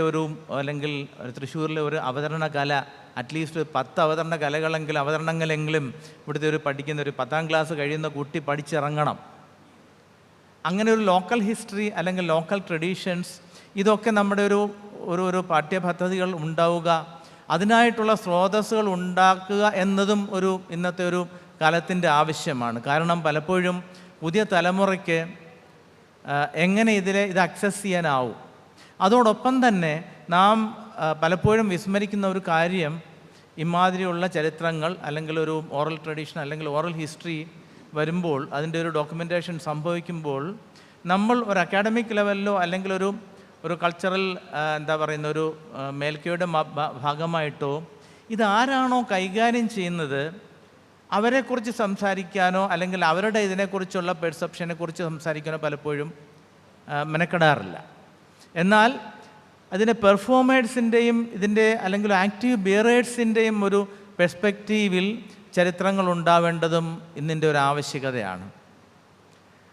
A: അല്ലെങ്കിൽ തൃശ്ശൂരിലെ ഒരു അവതരണ കല, അറ്റ്ലീസ്റ്റ് 10 അവതരണങ്ങളെങ്കിലും ഇവിടുത്തെ പഠിക്കുന്ന ഒരു 10ാം ക്ലാസ് കഴിയുന്ന കുട്ടി പഠിച്ചിറങ്ങണം. അങ്ങനെ ഒരു ലോക്കൽ ഹിസ്റ്ററി അല്ലെങ്കിൽ ലോക്കൽ ട്രഡീഷൻസ്, ഇതൊക്കെ നമ്മുടെ ഒരു പാഠ്യപദ്ധതികൾ ഉണ്ടാവുക, അതിനായിട്ടുള്ള സ്രോതസ്സുകൾ ഉണ്ടാക്കുക എന്നതും ഇന്നത്തെ ഒരു കാലത്തിൻ്റെ ആവശ്യമാണ്. കാരണം പലപ്പോഴും പുതിയ തലമുറയ്ക്ക് എങ്ങനെ ഇത് അക്സസ് ചെയ്യാനാവും. അതോടൊപ്പം തന്നെ നാം പലപ്പോഴും വിസ്മരിക്കുന്ന ഒരു കാര്യം, ഇമാതിരിയുള്ള ചരിത്രങ്ങൾ അല്ലെങ്കിൽ ഒരു ഓറൽ ട്രഡീഷൻ അല്ലെങ്കിൽ ഓറൽ ഹിസ്റ്ററി വരുമ്പോൾ, അതിൻ്റെ ഒരു ഡോക്യുമെൻറ്റേഷൻ സംഭവിക്കുമ്പോൾ, നമ്മൾ ഒരു അക്കാഡമിക് ലെവലിലോ അല്ലെങ്കിൽ ഒരു കൾച്ചറൽ ഒരു മേൽക്കയുടെ ഭാഗമായിട്ടോ ഇതാരാണോ കൈകാര്യം ചെയ്യുന്നത് അവരെക്കുറിച്ച് സംസാരിക്കാനോ അല്ലെങ്കിൽ അവരുടെ ഇതിനെക്കുറിച്ചുള്ള പെർസെപ്ഷനെക്കുറിച്ച് സംസാരിക്കാനോ പലപ്പോഴും മെനക്കെടാറില്ല. എന്നാൽ അതിൻ്റെ പെർഫോമേഴ്സിൻ്റെയും അല്ലെങ്കിൽ ആക്റ്റീവ് ബിയറേഴ്സിൻ്റെയും ഒരു പെർസ്പെക്റ്റീവിൽ ചരിത്രങ്ങൾ ഉണ്ടാവേണ്ടതും ഇന്നിൻ്റെ ഒരു ആവശ്യകതയാണ്.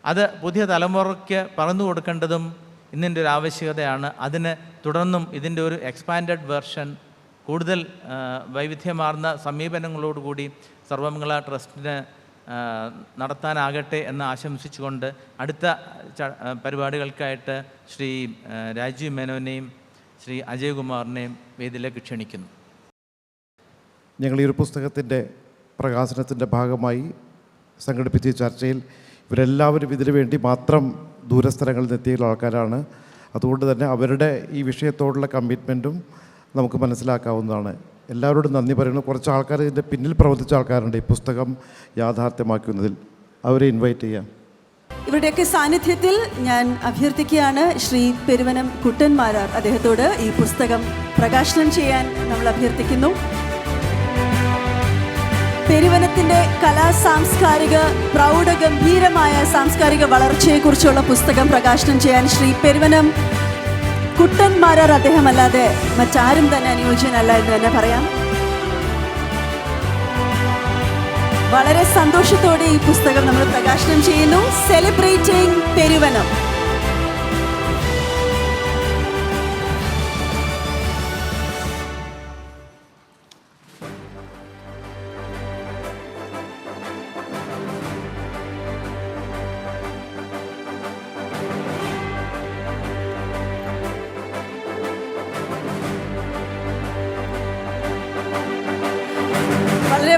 A: അത് പുതിയ തലമുറയ്ക്ക് പറഞ്ഞു കൊടുക്കേണ്ടതും ഇന്നിൻ്റെ ഒരു ആവശ്യകതയാണ്. അതിന് തുടർന്നും ഇതിൻ്റെ ഒരു എക്സ്പാൻഡഡ് വെർഷൻ, കൂടുതൽ വൈവിധ്യമാർന്ന സമീപനങ്ങളോടുകൂടി സർവമംഗള ട്രസ്റ്റിന് നടത്താനാകട്ടെ എന്ന് ആശംസിച്ചുകൊണ്ട് അടുത്ത പരിപാടികൾക്കായിട്ട് ശ്രീ രാജീവ് മേനോനെയും ശ്രീ അജയ് കുമാറിനെയും വേദിയിലേക്ക് ക്ഷണിക്കുന്നു.
E: ഞങ്ങൾ ഈ ഒരു പുസ്തകത്തിൻ്റെ പ്രകാശനത്തിൻ്റെ ഭാഗമായി സംഘടിപ്പിച്ച ചർച്ചയിൽ ഇവരെല്ലാവരും ഇതിനു വേണ്ടി മാത്രം ദൂരസ്ഥലങ്ങളിൽ നിന്നെത്തിയുള്ള ആൾക്കാരാണ്. അതുകൊണ്ട് തന്നെ അവരുടെ ഈ വിഷയത്തോടുള്ള കമ്മിറ്റ്മെൻറ്റും നമുക്ക് മനസ്സിലാക്കാവുന്നതാണ്. എല്ലാവരോടും നന്ദി പറയുന്നു. കുറച്ച് ആൾക്കാർ ഇതിൻ്റെ പിന്നിൽ പ്രവർത്തിച്ച ആൾക്കാരുണ്ട് ഈ പുസ്തകം യാഥാർത്ഥ്യമാക്കുന്നതിൽ. അവരെ ഇൻവൈറ്റ് ചെയ്യാം.
F: ഇവരുടെയൊക്കെ സാന്നിധ്യത്തിൽ ഞാൻ അഭ്യർത്ഥിക്കുകയാണ് ശ്രീ പെരുവനം കുട്ടൻ മാരാർ അദ്ദേഹത്തോട് ഈ പുസ്തകം പ്രകാശനം ചെയ്യാൻ നമ്മൾ അഭ്യർത്ഥിക്കുന്നു. പെരുവനത്തിൻ്റെ സാംസ്കാരിക പ്രൗഢഗംഭീരമായ സാംസ്കാരിക വളർച്ചയെക്കുറിച്ചുള്ള പുസ്തകം പ്രകാശനം ചെയ്യാൻ ശ്രീ പെരുവനം കുട്ടൻ മാരാർ അദ്ദേഹമല്ലാതെ മറ്റാരും തന്നെ അനുയോജ്യനല്ല എന്ന് തന്നെ പറയാം. വളരെ സന്തോഷത്തോടെ ഈ പുസ്തകം നമ്മൾ പ്രകാശനം ചെയ്യുന്നു. സെലിബ്രേറ്റിംഗ് പെരുവനം.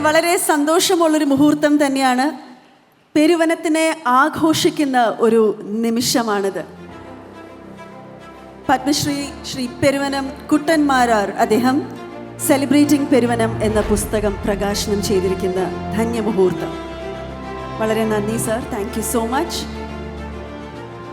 F: വളരെ സന്തോഷമുള്ളൊരു മുഹൂർത്തം തന്നെയാണ്. പെരുവനത്തിനെ ആഘോഷിക്കുന്ന ഒരു നിമിഷമാണിത്. പത്മശ്രീ ശ്രീ പെരുവനം കുട്ടൻ മാരാർ അദ്ദേഹം സെലിബ്രേറ്റിംഗ് പെരുവനം എന്ന പുസ്തകം പ്രകാശനം ചെയ്തിരിക്കുന്ന ധന്യമുഹൂർത്തം. വളരെ നന്ദി sir. Thank you so much.